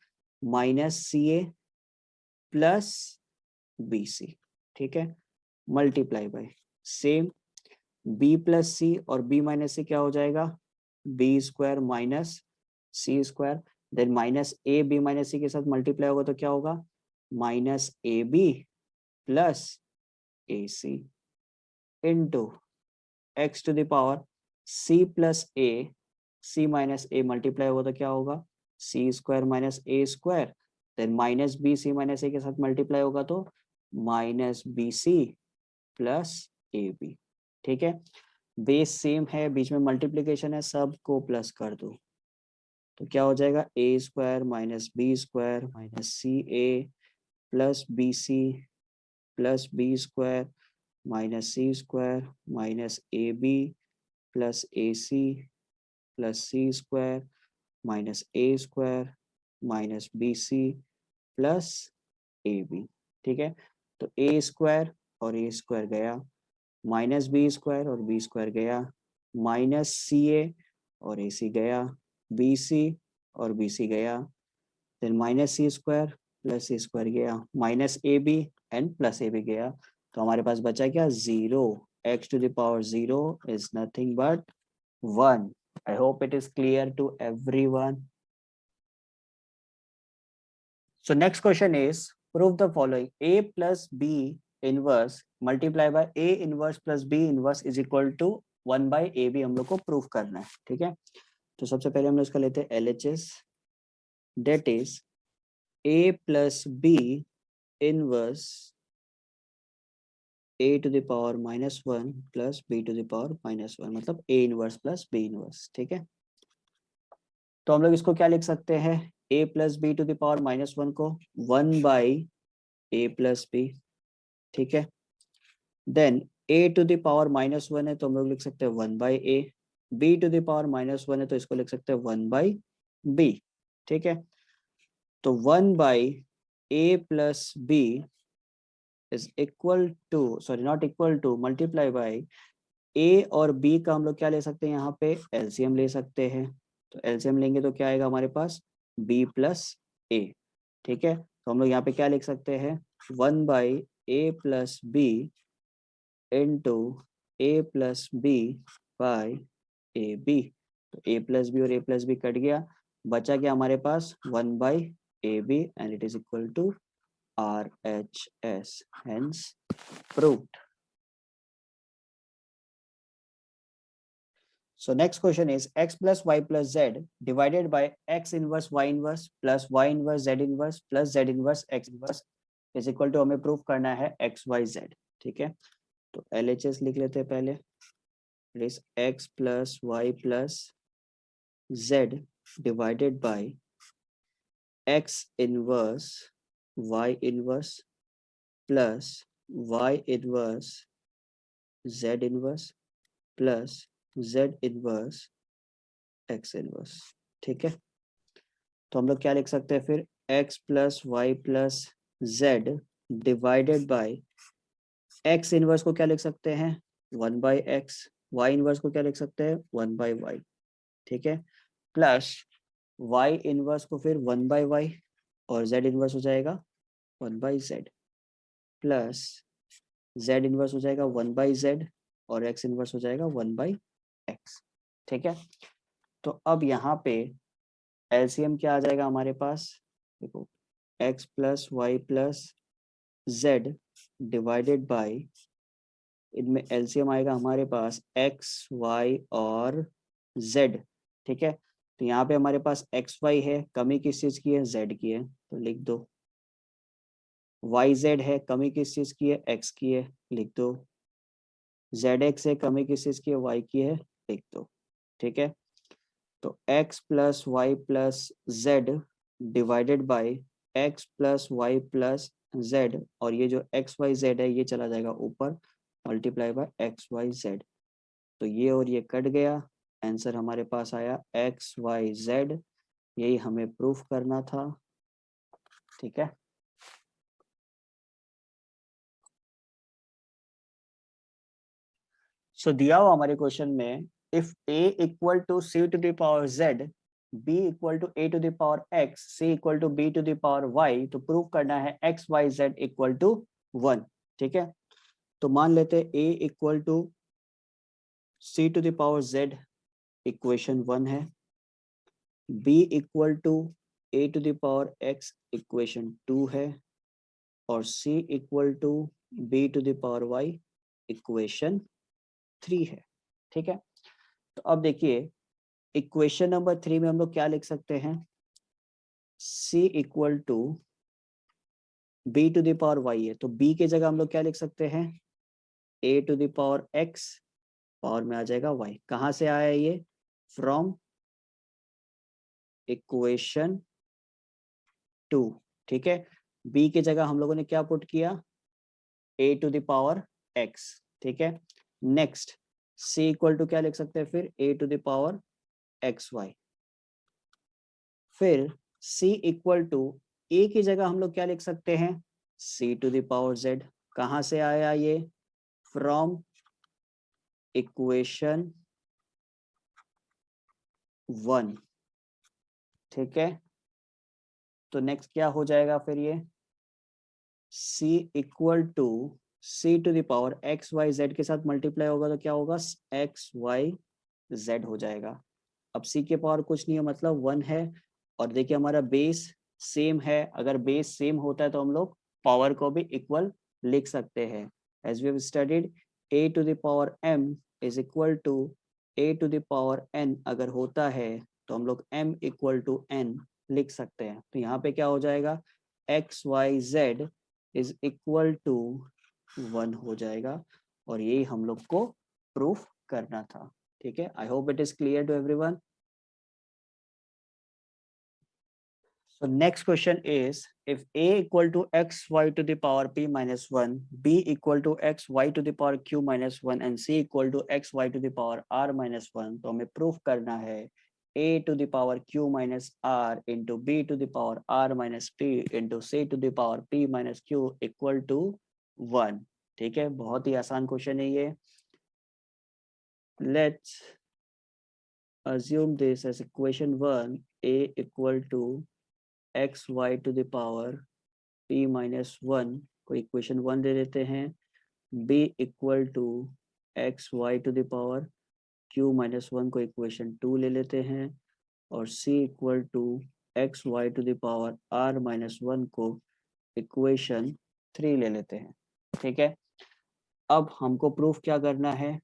minus C A plus B C. ठीक है, multiply by same b plus C और b माइनस सी क्या हो जाएगा, B square minus C square, then minus A B minus C के साथ मल्टीप्लाई होगा तो क्या होगा, minus A B plus A C into X to the power C plus A, C minus A multiply होगा तो क्या होगा, C square minus A square, then minus B C minus A के साथ मल्टीप्लाई होगा तो minus B C plus A B. ठीक है, बेस सेम है, बीच में मल्टीप्लीकेशन है, सबको प्लस कर दो तो क्या हो जाएगा, A square minus B square minus C A plus B C plus B square minus C square minus A B plus A C plus C square minus A square minus B C plus A B. ठीक है, तो A square और A square गया, minus B square और B square गया, minus C A और A सी गया, B C और बी सी गया, then minus C square plus C square गया, minus A B and plus A B गया, तो हमारे पास बचा क्या, zero. X to the power zero is nothing but 1। I hope it is clear to everyone. So next question is, prove the following: a plus b inverse multiply by a inverse plus b inverse is equal to 1 by ab हम लोग को proof करना है। ठीक है, तो सबसे पहले हम लोग इसका लेते हैं LHS, that is a plus b inverse a to the power -1 plus b to the power -1, मतलब a inverse plus b inverse। ठीक है, तो हम लोग इसको क्या लिख सकते हैं, a plus b to the power -1 को 1 by a plus b। ठीक है, then a to the power -1 है तो हम लोग लिख सकते हैं 1 by A, b to the power -1 है तो इसको लिख सकते हैं 1 बाई b। ठीक है, तो 1 by a plus B is equal to, sorry not equal to, multiply by a और b का हम लोग क्या ले सकते हैं, यहाँ पे एलसीएम ले सकते हैं, तो एलसीएम लेंगे तो क्या आएगा हमारे पास, b प्लस ए। ठीक है, तो हम लोग यहाँ पे क्या लिख सकते हैं, 1 by A plus B into A plus B by A B, तो ए प्लस बी और ए प्लस बी कट गया, बचा क्या हमारे पास 1 by A B and it is equal to R H S, hence proved. So next question is x plus y plus z divided by x inverse y inverse plus y inverse z inverse plus z inverse x inverse is equal to, हमें proof करना है x y z। ठीक है, तो LHS लिख लेते हैं पहले, it is x plus y plus z divided by x inverse y inverse plus y inverse z inverse plus z inverse x inverse। ठीक है, तो हम लोग क्या लिख सकते हैं फिर, x plus Y plus Z divided by x inverse को क्या लिख सकते हैं, 1 बाई एक्स, वाई इनवर्स को क्या लिख सकते हैं, 1 बाई वाई। ठीक है, प्लस y इनवर्स को फिर 1 बाई वाई और z इनवर्स हो जाएगा 1 by Z, plus z inverse हो जाएगा 1 बाई जेड और x इनवर्स हो जाएगा 1 बाई एक्स। ठीक है, तो अब यहाँ पे एलसीएम क्या आ जाएगा हमारे पास, देखो x plus Y plus Z divided by, इनमें एलसीएम आएगा हमारे पास x y और z। ठीक है, तो यहाँ पे हमारे पास एक्स वाई है, कमी किस चीज की है, z की है तो लिख दो, वाई जेड है, कमी किस चीज की है, x की है, लिख दो, जेड एक्स है, कमी किस चीज की है, y की है, लिख दो। ठीक है, तो x plus Y plus Z divided by x plus Y plus z, और ये जो एक्स वाई जेड है ये चला जाएगा ऊपर, multiply by x y z, तो ये और ये कट गया, आंसर हमारे पास आया एक्स वाई जेड, यही हमें प्रूफ करना था। ठीक है, सो दिया हुआ हमारे क्वेश्चन में if a equal to c to the power z, b equal to a to the power x, c equal to b to the power y, तो प्रूव करना है x y z equal to 1। ठीक है, तो मान लेते हैं a equal to c to the power z equation 1 है, b equal to a to the power x equation 2 है, और c equal to b to the power y equation 3 है। ठीक है, तो अब देखिए इक्वेशन नंबर 3 में हम लोग क्या लिख सकते हैं, c equal to b to the power y है, तो b के जगह हम लोग क्या लिख सकते हैं, a to the power x, power में आ जाएगा y। कहाँ से आया ये, फ्रॉम इक्वेशन 2। ठीक है, b के जगह हम लोगों ने क्या पुट किया, a to the power x। ठीक है, नेक्स्ट c इक्वल टू क्या लिख सकते हैं फिर, a to the power x y. फिर c इक्वल टू a की जगह हम लोग क्या लिख सकते हैं, c to the power z। कहाँ से आया ये, फ्रॉम इक्वेशन 1। ठीक है, तो नेक्स्ट क्या हो जाएगा फिर ये, c equal to c to the power x y z के साथ मल्टीप्लाई होगा तो क्या होगा, एक्स वाई जेड हो जाएगा। अब c के पावर कुछ नहीं है, मतलब 1 है, और देखिए हमारा बेस सेम है, अगर बेस सेम होता है तो हम लोग पावर को भी इक्वल लिख सकते हैं। As we have studied a to the power m is equal to a to the power n, अगर होता है तो हम लोग m इक्वल टू n लिख सकते हैं। तो यहाँ पे क्या हो जाएगा, x y z is equal to 1 हो जाएगा, और यही हम लोग को प्रूफ करना था। ठीक है, I hope it is clear to everyone. So next question is, if a equal to x y to the power p minus 1, b equal to x y to the power q minus 1 and c equal to x y to the power r minus 1, तो हमें proof करना है a to the power q minus r into b to the power r minus p into c to the power p minus q equal to 1। ठीक है, बहुत ही आसान question है ये। Let's assume this as equation 1, a equal to x y to the power p minus 1 को equation 1 दे देते हैं, b equal to x y to the power q minus 1 को इक्वेशन 2 ले लेते हैं, और c equal to x y to the power r minus 1 को इक्वेशन 3 ले लेते हैं। ठीक है, अब हमको प्रूफ क्या करना है,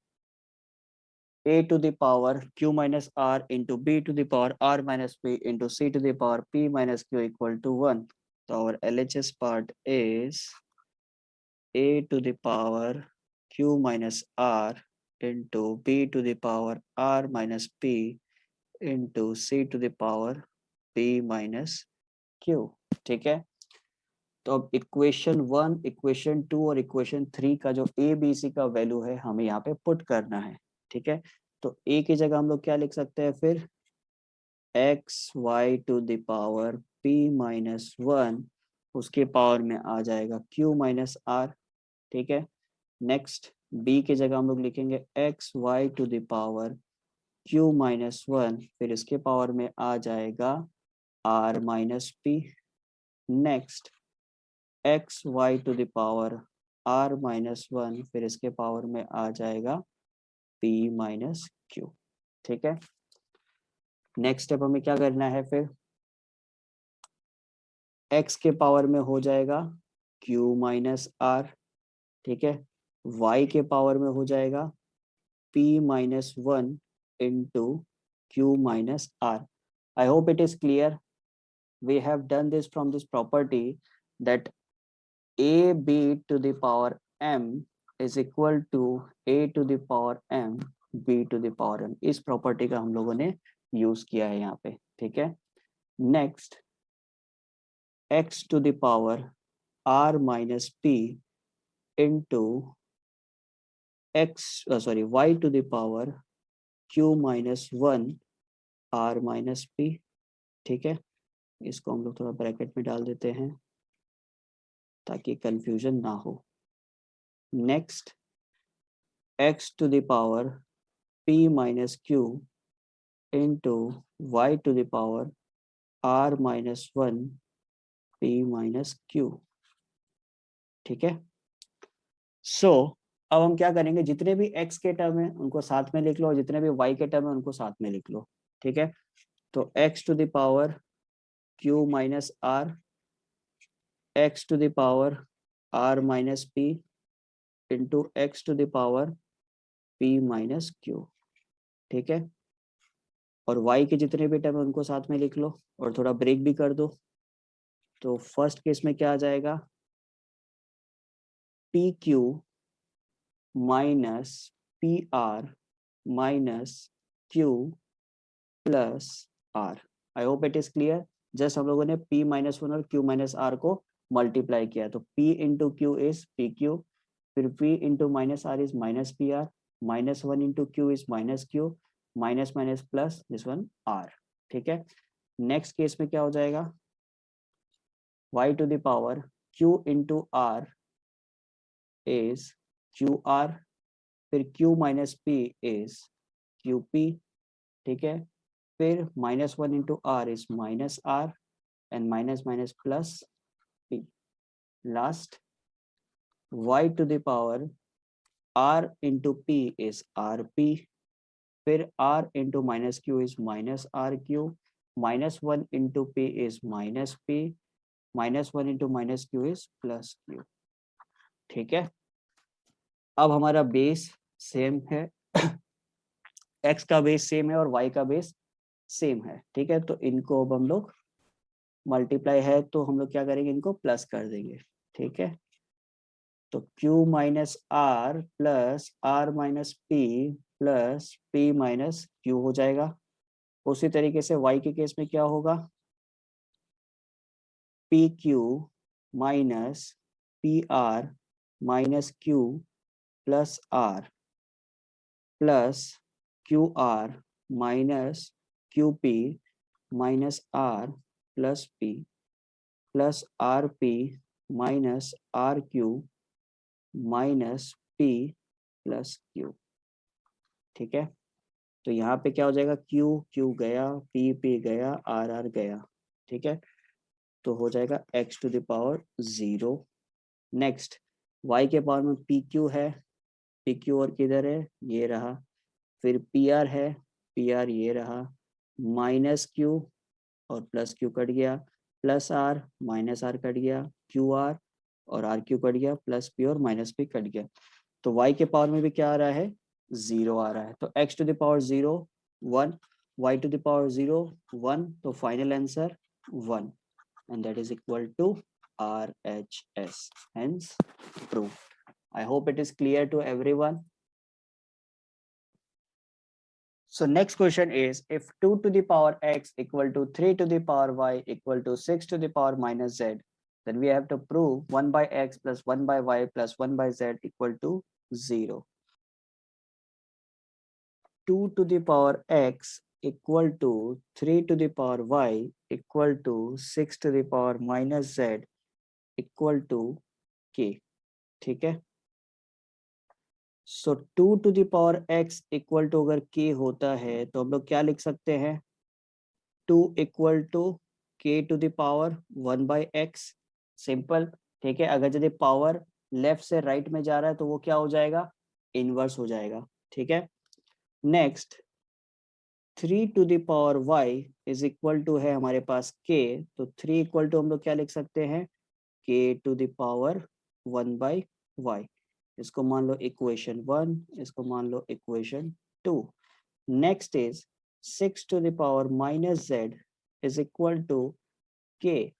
a to the power q minus r into b to the power r minus p into c to the power p minus q equal to 1. So our LHS part is a to the power q minus r into b to the power r minus p into c to the power p minus q। ठीक है, तो अब equation 1, equation 2 और equation 3 का जो A B C का value है हमें यहाँ पे पुट करना है। ठीक है, तो ए की जगह हम लोग क्या लिख सकते हैं फिर, x y to the power p minus 1, उसके पावर में आ जाएगा q माइनस r। ठीक है, नेक्स्ट b की जगह हम लोग लिखेंगे x y to the power q minus 1, फिर इसके पावर में आ जाएगा r minus p। Next x y to the power r minus 1, फिर इसके पावर में आ जाएगा p माइनस q। ठीक है, नेक्स्ट स्टेप हमें क्या करना है फिर, x के पावर में हो जाएगा q माइनस r। ठीक है, y के पावर में हो जाएगा p minus 1 into q minus r। I hope it is clear. We have done this from this property that a b to the power m is equal to a to the power m b to the power m। इस property का हम लोगों ने use किया है यहाँ पे। ठीक है, next x to the power r minus p into y to the power q minus 1 r minus p। ठीक है, इसको हम लोग थोड़ा ब्रैकेट में डाल देते हैं ताकि कंफ्यूजन ना हो। Next x to the power p minus q into y to the power r minus 1 p minus q। ठीक है, सो अब हम क्या करेंगे, जितने भी x के टर्म है उनको साथ में लिख लो और जितने भी y के टर्म है उनको साथ में लिख लो। ठीक है, तो x to the power q minus r, x to the power r minus p into x to the power p minus q। ठीक है, और y के जितने भी टर्म है उनको साथ में लिख लो और थोड़ा ब्रेक भी कर दो। तो फर्स्ट केस में क्या आ जाएगा, p q minus p r minus q plus r. I hope it is clear. Just हम लोगों ने p माइनस 1 और q माइनस आर को मल्टीप्लाई किया, तो p into q is p q, फिर p into minus r is minus p r, minus 1 into q is minus q, minus minus plus this one r. ठीक है, next case में क्या हो जाएगा, y to the power q into r is q r, फिर q minus p is q p. ठीक है, फिर minus 1 into r is minus r and minus minus plus p। Last y to the power r into p is r p, फिर r into minus q is minus r q, minus 1 into p is minus p, minus 1 into minus q is plus q. ठीक है, अब हमारा base same है x का base same है और y का बेस सेम है। ठीक है, तो इनको अब हम लोग मल्टीप्लाई है तो हम लोग क्या करेंगे, इनको प्लस कर देंगे। ठीक है, तो q minus r plus r minus p plus p minus q हो जाएगा। उसी तरीके से y के केस में क्या होगा, p q minus p r minus q plus r plus q r minus q p minus r plus p plus r p minus r q minus p plus q. ठीक है, तो यहाँ पे क्या हो जाएगा, क्यू क्यू गया, p गया, आर गया। ठीक है, तो हो जाएगा x to the power 0। Next y के पावर में पी क्यू है, पी क्यू और किधर है, ये रहा, फिर पी आर है, पी आर ये रहा, माइनस क्यू और प्लस क्यू कट गया, plus r minus r cut गया, क्यू आर और आर क्यू कट गया, प्लस पी और माइनस पी कट गया। तो y के पावर में भी क्या आ रहा है, 0 आ रहा है। तो x to the power 0 1, y to the power 0 1, तो final answer 1 and that is equal to RHS, hence proved. I hope it is clear to everyone. So next question is, if 2 to the power x equal to 3 to the power y equal to 6 to the power minus z, then we have to prove 1 by x plus 1 by y plus 1 by z equal to 0. 2 to the power x equal to 3 to the power y equal to 6 to the power minus z equal to k. ठीक है, so 2 to the power x equal to अगर k होता है तो हम लोग क्या लिख सकते हैं, 2 equal to k to the power 1 by x, simple. ठीक है, अगर यदि पावर लेफ्ट से राइट में जा रहा है तो वो क्या हो जाएगा, इनवर्स हो जाएगा। ठीक है, next 3 to the power y is equal to है हमारे पास k, तो 3 इक्वल टू हम लोग क्या लिख सकते हैं, k to the power 1 by y। इसको मान लो इक्वेशन 1, इसको मान लो equation 2। Next is 6 to the power minus z is equal to k,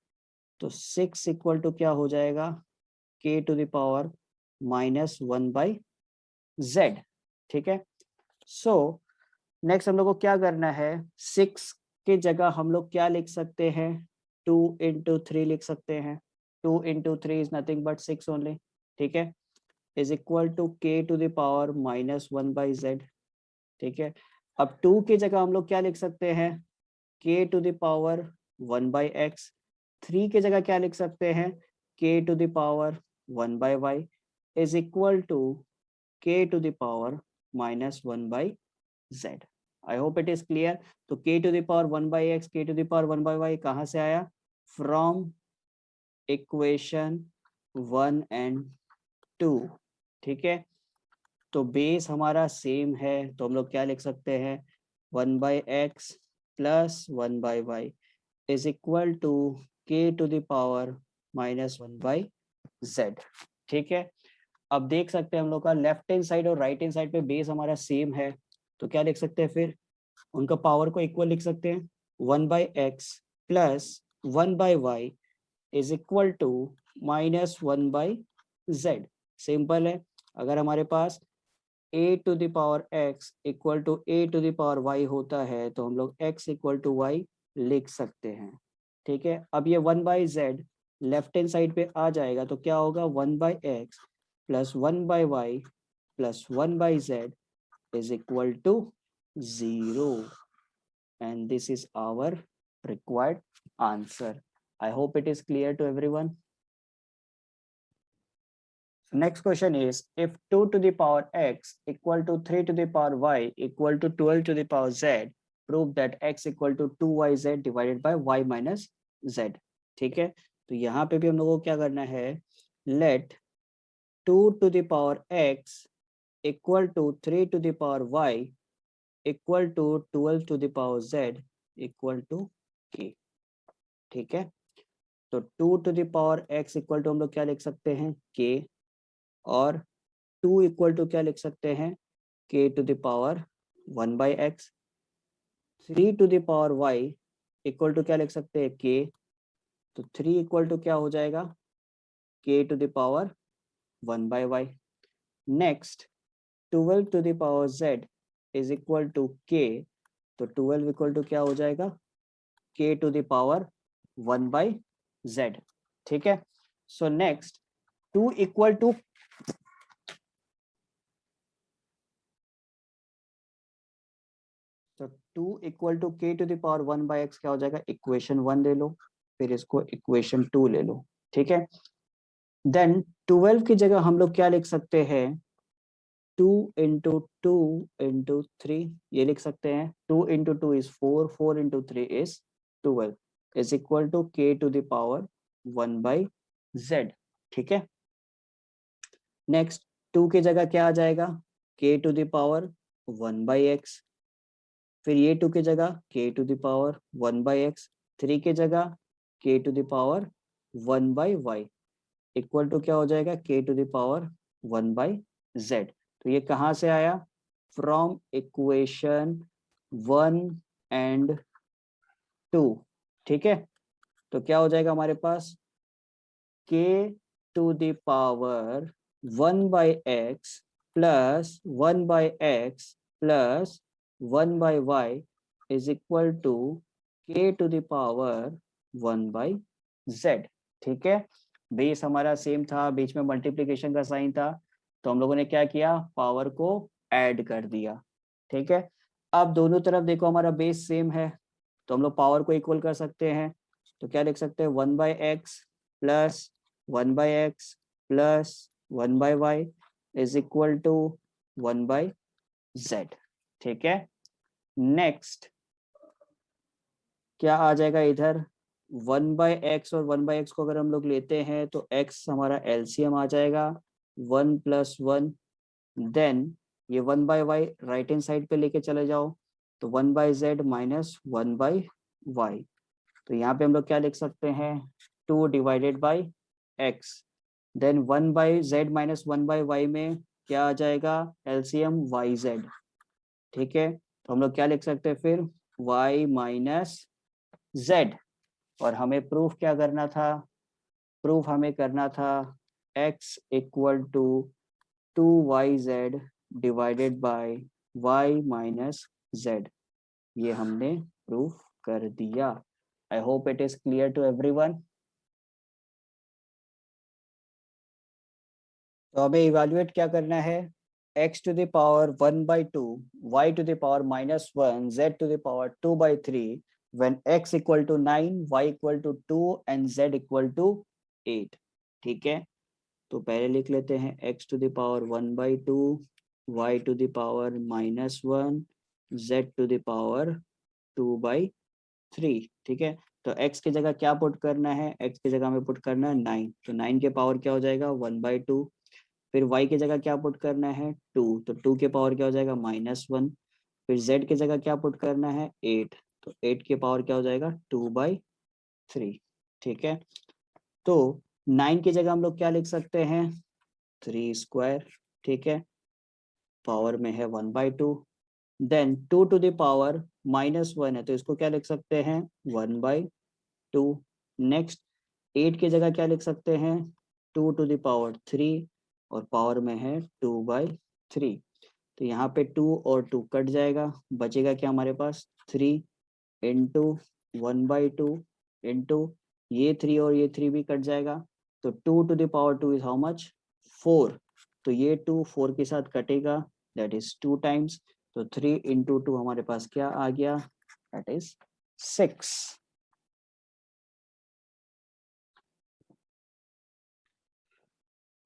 तो 6 इक्वल टू क्या हो जाएगा, k to the power minus 1 by z। ठीक है, सो नेक्स्ट हम लोग को क्या करना है, 6 के जगह हम लोग क्या लिख सकते हैं, 2 इंटू 3 लिख सकते हैं। 2 into 3 is nothing but 6 only. ठीक है, is equal to k to the power minus 1 by z। ठीक है, अब 2 की जगह हम लोग क्या लिख सकते हैं, k to the power 1/x। 3 की जगह क्या लिख सकते हैं, k to the power 1/y is equal to k to the power -1/z। I hope it is clear. तो k to the power 1/x, k to the power 1/y कहाँ से आया, फ्रॉम इक्वेशन 1 एंड 2। ठीक है, तो base हमारा same है, तो हम लोग क्या लिख सकते हैं, 1/x plus 1/y is equal to k to the power -1/z। ठीक है, अब देख सकते हैं हम लोग का लेफ्ट हैंड साइड और राइट हैंड साइड पे बेस हमारा सेम है, तो क्या लिख सकते हैं फिर, उनका पावर को इक्वल लिख सकते हैं, 1/x plus 1/y is equal to -1/z। Simple है, अगर हमारे पास a to the power x equal to a to the power y होता है तो हम लोग x इक्वल टू y लिख सकते हैं। ठीक है, अब ये 1/z लेफ्ट हैंड साइड पे आ जाएगा तो क्या होगा, 1/x plus 1/y plus 1/z is equal to 0 and this is our required answer. I hope it is clear to everyone. Next question is, if 2 to the power x equal to 3 to the power y equal to 12 to the power z, prove that x equal to 2yz divided by y minus z। ठीक है, तो यहाँ पे भी हम लोगों को क्या करना है, let 2 to the power x equal to 3 to the power y equal to 12 to the power z equal to k। ठीक है, तो 2 to the power x equal to हम लोग क्या लिख सकते हैं, k, और 2 इक्वल टू क्या लिख सकते हैं, k to the power 1/x। 3 to the power y equal to क्या लिख सकते हैं, k, तो 3 इक्वल टू क्या हो जाएगा, k to the power 1/y। Next 12 to the power z is equal to k, तो 12 इक्वल टू क्या हो जाएगा, k to the power 1/z। ठीक है, सो नेक्स्ट 2 इक्वल टू, तो 2 equal to k to the power 1/x क्या हो जाएगा, इक्वेशन 1 ले लो, फिर इसको इक्वेशन 2 ले लो। ठीक है, देन 12 की जगह हम लोग क्या लिख सकते हैं, 2 इंटू 2 इंटू 3 ये लिख सकते हैं, 2 into 2 is 4, 4 into 3 is 12 is equal to k to the power 1/z। ठीक है, नेक्स्ट 2 की जगह क्या आ जाएगा, k to the power 1/x, फिर ये 2 की जगह k to the power 1/x, 3 की जगह k to the power 1/y equal to क्या हो जाएगा, k to the power 1/z। तो ये कहाँ से आया, फ्रॉम इक्वेशन 1 एंड 2। ठीक है, तो क्या हो जाएगा हमारे पास, k to the power 1/x plus 1/x plus 1/y is equal to k to the power 1/z। ठीक है, बेस हमारा सेम था, बीच में मल्टीप्लिकेशन का साइन था, तो हम लोगों ने क्या किया, पावर को ऐड कर दिया। ठीक है, अब दोनों तरफ देखो हमारा बेस सेम है, तो हम लोग पावर को इक्वल कर सकते हैं, तो क्या लिख सकते हैं, 1/x plus 1/x plus 1/y is equal to 1/z। ठीक है, नेक्स्ट क्या आ जाएगा इधर, 1/x और 1/x को अगर हम लोग लेते हैं तो x हमारा एलसीएम आ जाएगा 1 प्लस 1, देन ये 1/y राइट हैंड साइड पे लेके चले जाओ, तो 1/z माइनस 1/y, तो यहाँ पे हम लोग क्या लिख सकते हैं, 2 divided by x, then 1/z minus 1/y में क्या आ जाएगा, एलसीएम yz। ठीक है, तो हम लोग क्या लिख सकते हैं फिर, y माइनस z, और हमें प्रूफ क्या करना था, प्रूफ हमें करना था x equal to 2yz divided by y minus z, ये हमने प्रूफ कर दिया। I hope it is clear to everyone. तो हमें इवैल्यूएट क्या करना है, x to the power 1 by 2, y to the power -1, z to the power 2 by 3 when x equal to 9, y equal to 2 and z equal to 8। ठीक है, तो पहले लिख लेते हैं x to the power 1 by 2, y to the power -1, z to the power 2 by 3। ठीक है, तो x की जगह क्या पुट करना है, x की जगह में पुट करना है 9, तो 9 के पावर क्या हो जाएगा 1 by 2। फिर y की जगह क्या पुट करना है 2, तो 2 के पावर क्या हो जाएगा -1। फिर z की जगह क्या पुट करना है 8, तो 8 के पावर क्या हो जाएगा 2 by 3। ठीक है, तो 9 की जगह हम लोग क्या लिख सकते हैं 3 स्क्वायर। ठीक है, पावर में है 1 by 2। Then 2 to the power -1 है, तो इसको क्या लिख सकते हैं 1 by 2। नेक्स्ट 8 की जगह क्या लिख सकते हैं 2 टू द पावर 3 और पावर में है 2 by 3। तो यहाँ पे 2 और 2 कट जाएगा, बचेगा क्या हमारे पास 3 इंटू 1 by 2 इंटू ये 3 और ये 3 भी कट जाएगा, तो 2 to the power 2 is how much 4। तो ये 2 4 के साथ कटेगा, दैट इज 2 टाइम्स। तो 3 इंटू 2 हमारे पास क्या आ गया, that is 6।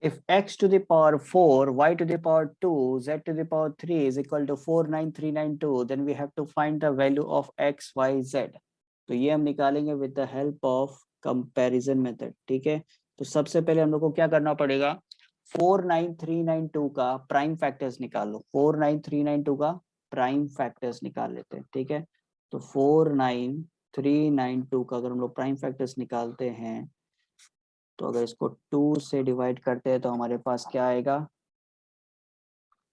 If x to the power 4, y to the power 2, z to the power 3 is equal to 49392, then we have to find the value of x, y, z। तो ये हम निकालेंगे with the help of comparison method। ठीक है, तो सबसे पहले हम लोग को क्या करना पड़ेगा, 49392 का प्राइम फैक्टर्स निकालो। 49392 का प्राइम फैक्टर्स निकाल लेते हैं। ठीक है, तो 49392 का अगर हम लोग प्राइम फैक्टर्स निकालते हैं, तो अगर इसको 2 से डिवाइड करते हैं तो हमारे पास क्या आएगा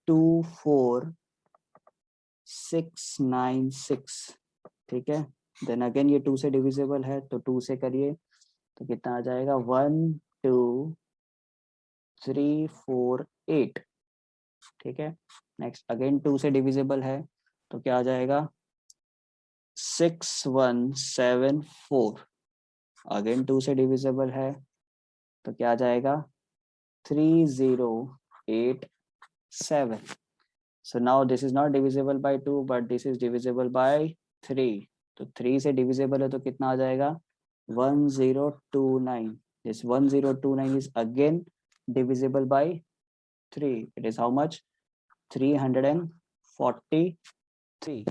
24696। ठीक है, देन अगेन ये 2 से डिविजिबल है, तो 2 से करिए तो कितना आ जाएगा 1 2 3 4 8। ठीक है, नेक्स्ट अगेन 2 से डिविजिबल है, तो क्या आ जाएगा 6174। अगेन 2 से डिविजिबल है, तो क्या आ जाएगा 3087। So now this is not divisible by 2 but this is divisible by 3। तो 3 से divisible है तो कितना आ जाएगा 1029। This 1029 is again divisible by 3। It is how much 343,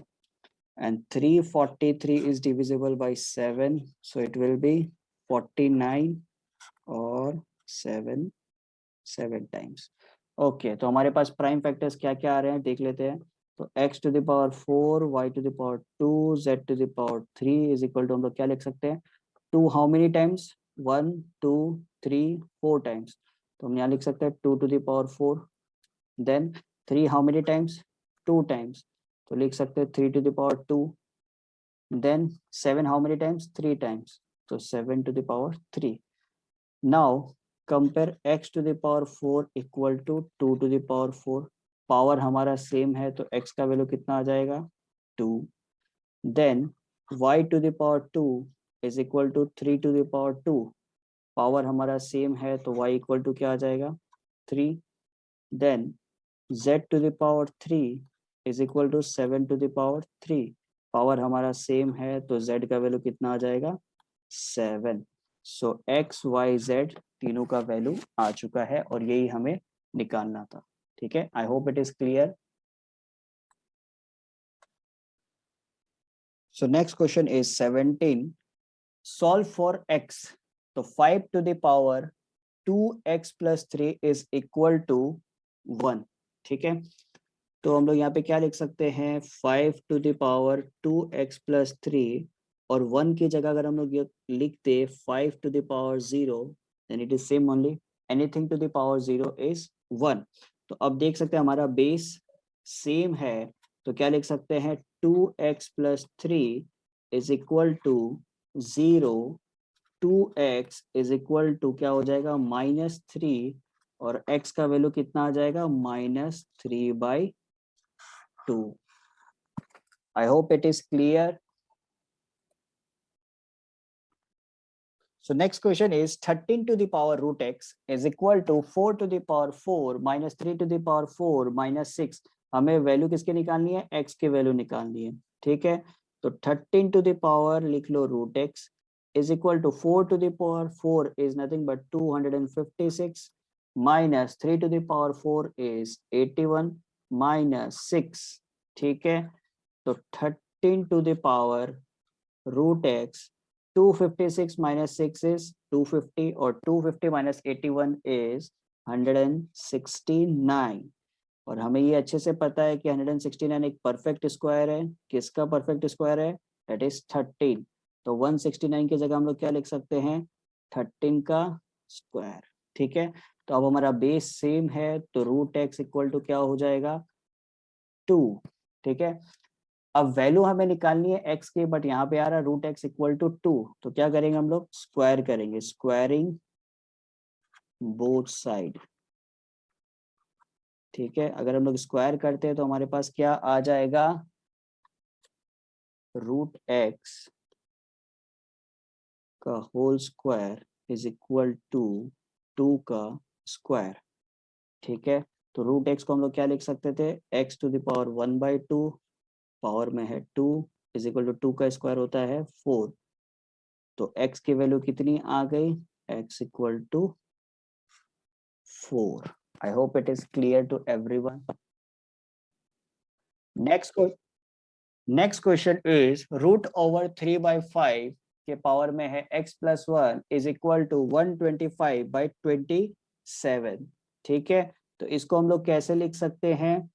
and 343 is divisible by 7, so it will be 49 और 7 times। ओके, तो हमारे पास प्राइम फैक्टर्स क्या क्या आ रहे हैं देख लेते हैं। तो x to the power 4, y to the power 2, z to the power 3 is equal to हम लोग क्या लिख सकते हैं 2 हाउ मेनी टाइम्स 1 2 3 4 टाइम्स, तो हम यहाँ लिख सकते हैं 2 to the power 4। Then 3 how many times 2 times, तो लिख सकते हैं 3 to the power 2। Then 7 how many times 3 times, तो 7 to the power 3। Now compare x to the power 4 equal to 2 to the power 4। Power हमारा same है तो x का value कितना आ जाएगा 2। देन y to the power 2 is equal to 3 to the power 2। Power हमारा सेम है तो y इक्वल टू क्या आ जाएगा 3। Then z to the power 3 is equal to 7 to the power 3। Power हमारा सेम है तो z का वैल्यू कितना आ जाएगा 7। सो x y z तीनों का वैल्यू आ चुका है और यही हमें निकालना था। ठीक है, I hope it is clear. So next question is 17, solve for x। तो 5 to the power 2x plus 3 is equal to 1। ठीक है, तो हम लोग यहाँ पे क्या लिख सकते हैं 5 to the power 2x plus 3 और 1 की जगह अगर हम लोग ये लिखते 5 to the power 0, then it is same only, anything to the power 0 is 1। तो अब देख सकते हैं हमारा बेस सेम है, तो क्या लिख सकते हैं 2x plus 3 is equal to 0, 2x is equal to क्या हो जाएगा -3 और x का वैल्यू कितना आ जाएगा -3/2। आई hope it is clear. So next question is 13 to the power root x is equal to 4 to the power 4 minus 3 to the power 4 minus 6. हमें value किसके निकालनी है, x की वैल्यू निकालनी है, ठीक है। तो 13 to the power लिख लो root x is equal to 4 to the power 4 is nothing but 256 minus 3 to the power 4 is 81 minus 6, ठीक है। तो 13 to the power root x 256 minus 6 is 250 और 250 minus 81 is 169 और हमें ये अच्छे से पता है कि 169 एक परफेक्ट स्क्वायर है। किसका परफेक्ट स्क्वायर है, दैट इज 13। तो 169 की जगह हम लोग क्या लिख सकते हैं, 13 का स्क्वायर, ठीक है। तो अब हमारा बेस सेम है तो रूट एक्स इक्वल टू क्या हो जाएगा 2, ठीक है। अब वैल्यू हमें निकालनी है x की, बट यहाँ पे आ रहा है रूट एक्स इक्वल टू 2, तो क्या करेंगे हम लोग, स्क्वायर करेंगे, स्क्वायरिंग बोथ साइड, ठीक है। अगर हम लोग स्क्वायर करते हैं तो हमारे पास क्या आ जाएगा, रूट एक्स का whole square is equal to 2 का स्क्वायर, ठीक है। तो रूट एक्स को हम लोग क्या लिख सकते थे, x to the power 1/2 power में है 2 इज इक्वल टू 2 का स्क्वायर होता है 4। तो x की वैल्यू कितनी आ गई, x equal to 4। I hope it is clear to everyone. Next question is root over 3/5 के पावर में है x plus 1 is equal to 125/27, ठीक है। तो इसको हम लोग कैसे लिख सकते हैं,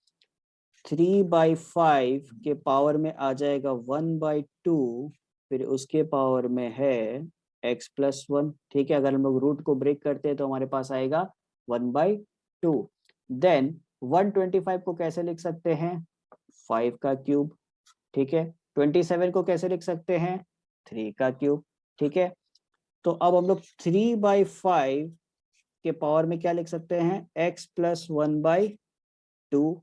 3/5 के पावर में आ जाएगा 1/2, फिर उसके पावर में है x plus 1, ठीक है। अगर हम लोग रूट को ब्रेक करते हैं तो हमारे पास आएगा 1/2। देन 125 को कैसे लिख सकते हैं, 5 का क्यूब, ठीक है। 27 को कैसे लिख सकते हैं, 3 का क्यूब, ठीक है। तो अब हम लोग 3/5 के पावर में क्या लिख सकते हैं, x plus 1/2,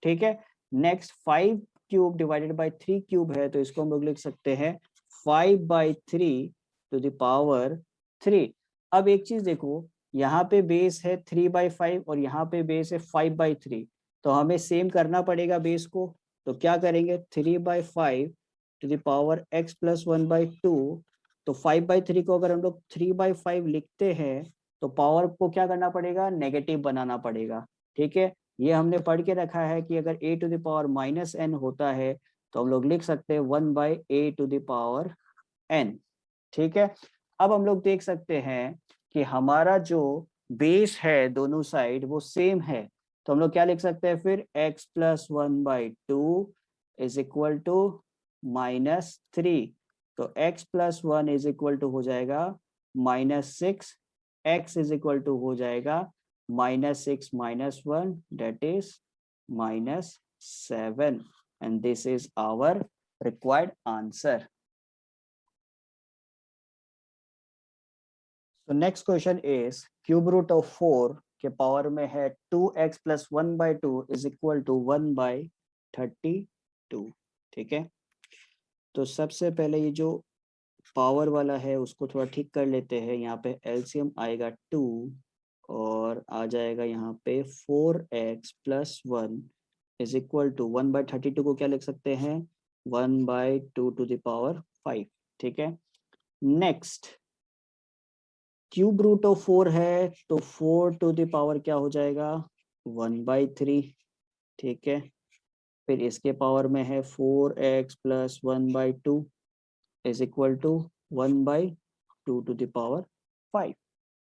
ठीक है। Next 5 cube divided by 3 cube है, तो इसको हम लोग लिख सकते हैं 5/3 टू द पावर 3। अब एक चीज देखो, यहाँ पे बेस है 3/5 और यहाँ पे बेस है 5/3, तो हमें सेम करना पड़ेगा बेस को। तो क्या करेंगे, 3/5 to the power x plus 1/2, तो 5/3 को अगर हम लोग 3/5 लिखते हैं तो पावर को क्या करना पड़ेगा, नेगेटिव बनाना पड़ेगा, ठीक है। ये हमने पढ़ के रखा है कि अगर a to the power -n होता है तो हम लोग लिख सकते हैं 1/a to the power n, ठीक है। अब हम लोग देख सकते हैं कि हमारा जो बेस है दोनों साइड वो सेम है, तो हम लोग क्या लिख सकते हैं फिर, x plus 1/2 is equal to -3, तो x plus 1 is equal to हो जाएगा -6, x इज इक्वल टू हो जाएगा -6 minus 1 that is -7, and this is our required answer. So next question is cube root of 4 के पावर में है 2x plus 1/2 is equal to 1/32, ठीक है। तो सबसे पहले ये जो पावर वाला है उसको थोड़ा ठीक कर लेते हैं। यहाँ पे एलसीएम आएगा 2 और आ जाएगा यहाँ पे 4x plus 1 is equal to 1/32 को क्या लिख सकते हैं, 1/2 टू द पावर 5, ठीक है। नेक्स्ट क्यूब रूट ऑफ 4 है तो 4 टू द पावर क्या हो जाएगा, 1/3, ठीक है। फिर इसके पावर में है 4x plus 1/2 is equal to 1/2 to the power 5,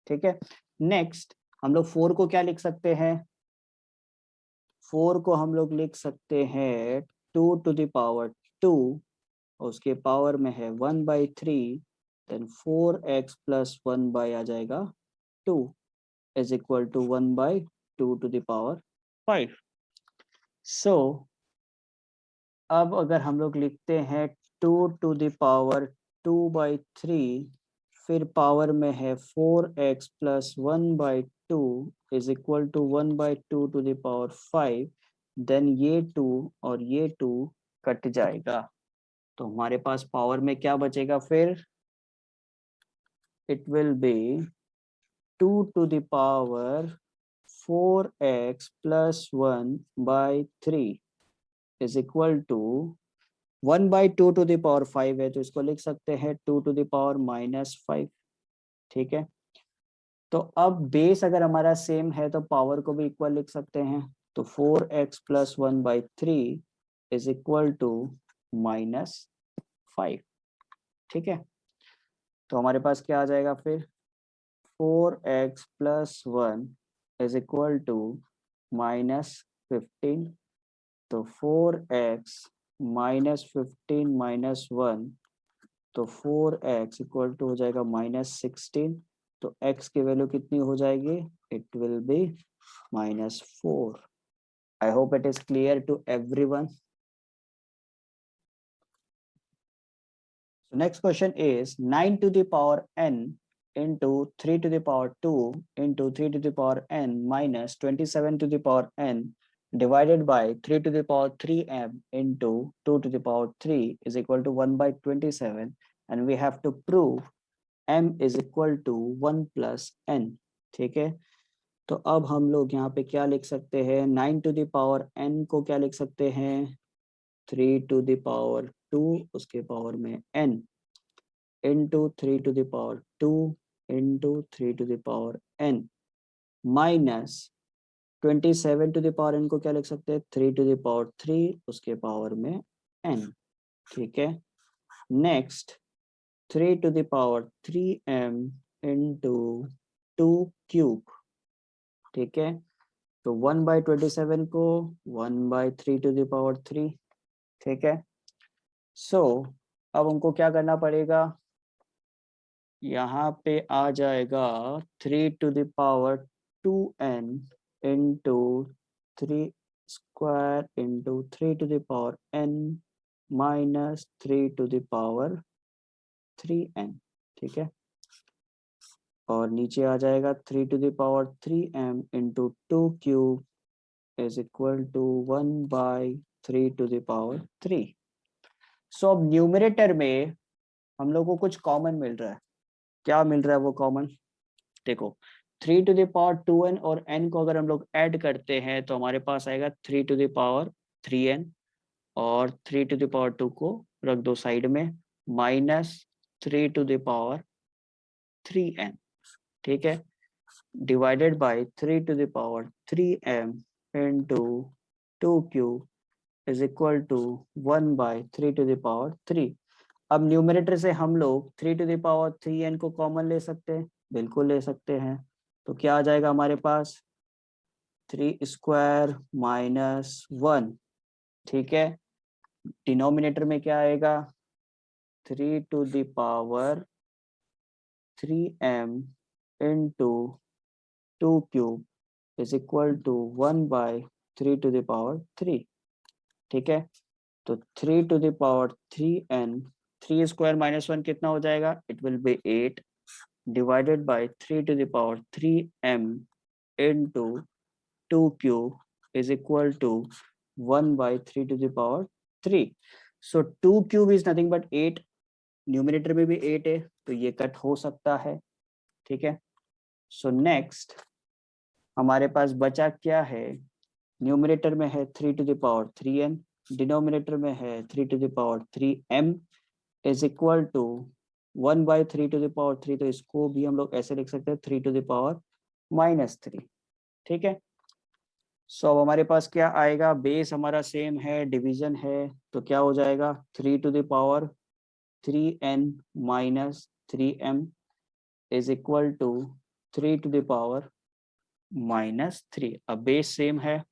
ठीक है। नेक्स्ट हम लोग 4 को क्या लिख सकते हैं, 4 को हम लोग लिख सकते हैं 2 टू द पावर 2, उसके पावर में है 1/3, देन 4x plus 1 by आ जाएगा 2 is equal to 1/2 to the power 5। So अब अगर हम लोग लिखते हैं 2 टू द पावर 2/3, फिर पावर में है 4x plus 1/2 is equal to 1/2 to the power 5, then ये 2 और ये 2 कट जाएगा, तो हमारे पास पावर में क्या बचेगा फिर, it will be 2 to the power 4x plus 1 by 3 is equal to 1 by 2 to the power 5 है, तो इसको लिख सकते हैं 2 to the power -5। ठीक है, तो अब बेस अगर हमारा सेम है तो पावर को भी इक्वल लिख सकते हैं, तो 4x plus 1 by 3 is equal to -5। ठीक है, तो हमारे पास क्या आ जाएगा फिर, 4x plus 1 is equal to -15, तो 4x -15 -1, तो 4x इक्वल टू हो जाएगा -16, तो x की वैल्यू कितनी हो जाएगी, it will be -4। I hope it is clear to everyone. Next question is 9 to the power n into 3 to the power 2 into 3 to the power n minus 27 to the power n divided by 3 to the power 3m into 2 to the power 3 is equal to 1 by 27, and we have to prove m is equal to 1 plus n। ठीक है, तो अब हम लोग यहाँ पे क्या लिख सकते हैं, 9 to the power n को क्या लिख सकते हैं, 3 to the power 2 उसके पावर में n into 3 to the power 2 into 3 to the power n minus 27 to the power n को क्या लिख सकते हैं, 3 to the power 3 उसके पावर में n। ठीक है, next 3 to the power 3m into 2 cube. ठीक है, तो 1 by 27 को 1 by 3 to the power 3। ठीक है, सो अब हमको क्या करना पड़ेगा, यहाँ पे आ जाएगा 3 to the power 2n into 3 square into 3 to the power n minus 3 to the power 3n। ठीक है, और नीचे आ जाएगा 3 to the power 3m into 2 cube is equal to 1 by 3 to the power 3। सो अब न्यूमरेटर में हम लोग को कुछ कॉमन मिल रहा है, क्या मिल रहा है वो कॉमन, देखो 3 to the power 2n और n को अगर हम लोग ऐड करते हैं तो हमारे पास आएगा 3 to the power 3n, और 3 to the power 2 को रख दो साइड में, minus 3 to the power 3n। ठीक है, divided by 3 to the power 3m into 2 cube is equal to 1 by 3 to the power 3। अब न्यूमरेटर से हम लोग 3 to the power 3n को कॉमन ले सकते हैं, बिल्कुल ले सकते हैं, तो क्या आ जाएगा हमारे पास 3 स्क्वायर माइनस 1। ठीक है, डिनोमिनेटर में क्या आएगा, 3 to the power 3m into 2 cube is equal to 1 by 3 to the power 3। ठीक है, तो 3 to the power 3n, 3 square minus 1 कितना हो जाएगा, it will B 8 divided by 3 to the power 3m into 2 cube is equal to 1 by 3 to the power 3। so 2 cube is nothing but 8, numerator में भी 8 है तो ये कट हो सकता है। ठीक है, सो नेक्स्ट हमारे पास बचा क्या है, न्यूमरेटर में है 3 to the power 3n, denominator में है 3 to the power 3m is equal to 1 by 3 to the power 3, तो इसको भी हम लोग ऐसे लिख सकते हैं 3 to the power -3। ठीक है, सो अब हमारे पास क्या आएगा, बेस हमारा सेम है, डिवीजन है, तो क्या हो जाएगा 3 to the power 3n minus 3m is equal to 3 to the power -3। अब बेस सेम है,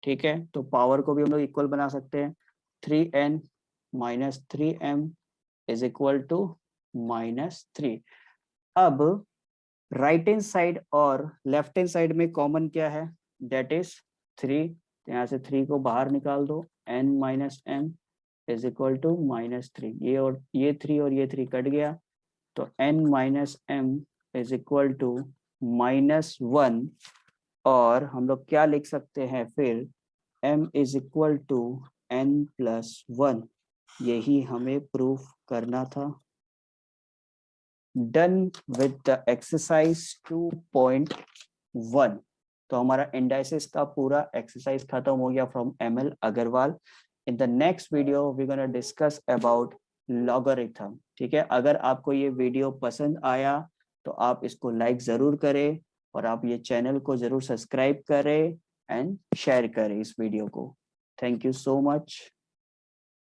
ठीक है, तो पावर को भी हम लोग इक्वल बना सकते हैं, 3n minus 3m is equal to -3। अब राइट हैंड साइड और लेफ्ट हैंड साइड में कॉमन क्या है, दैट इज 3, यहाँ से 3 को बाहर निकाल दो, n minus m is equal to -3, ये और ये 3 और ये 3 कट गया, तो n minus m is equal to -1, और हम लोग क्या लिख सकते हैं फिर, m is equal to n plus 1, यही हमें प्रूफ करना था। Done with the exercise 2.1। तो हमारा इंडाइसिस का पूरा एक्सरसाइज खत्म हो गया from ML Agarwal. In the next video we gonna discuss about logarithm. ठीक है, अगर आपको ये वीडियो पसंद आया तो आप इसको लाइक जरूर करें और आप ये चैनल को जरूर सब्सक्राइब करें एंड शेयर करें इस वीडियो को। Thank you so much.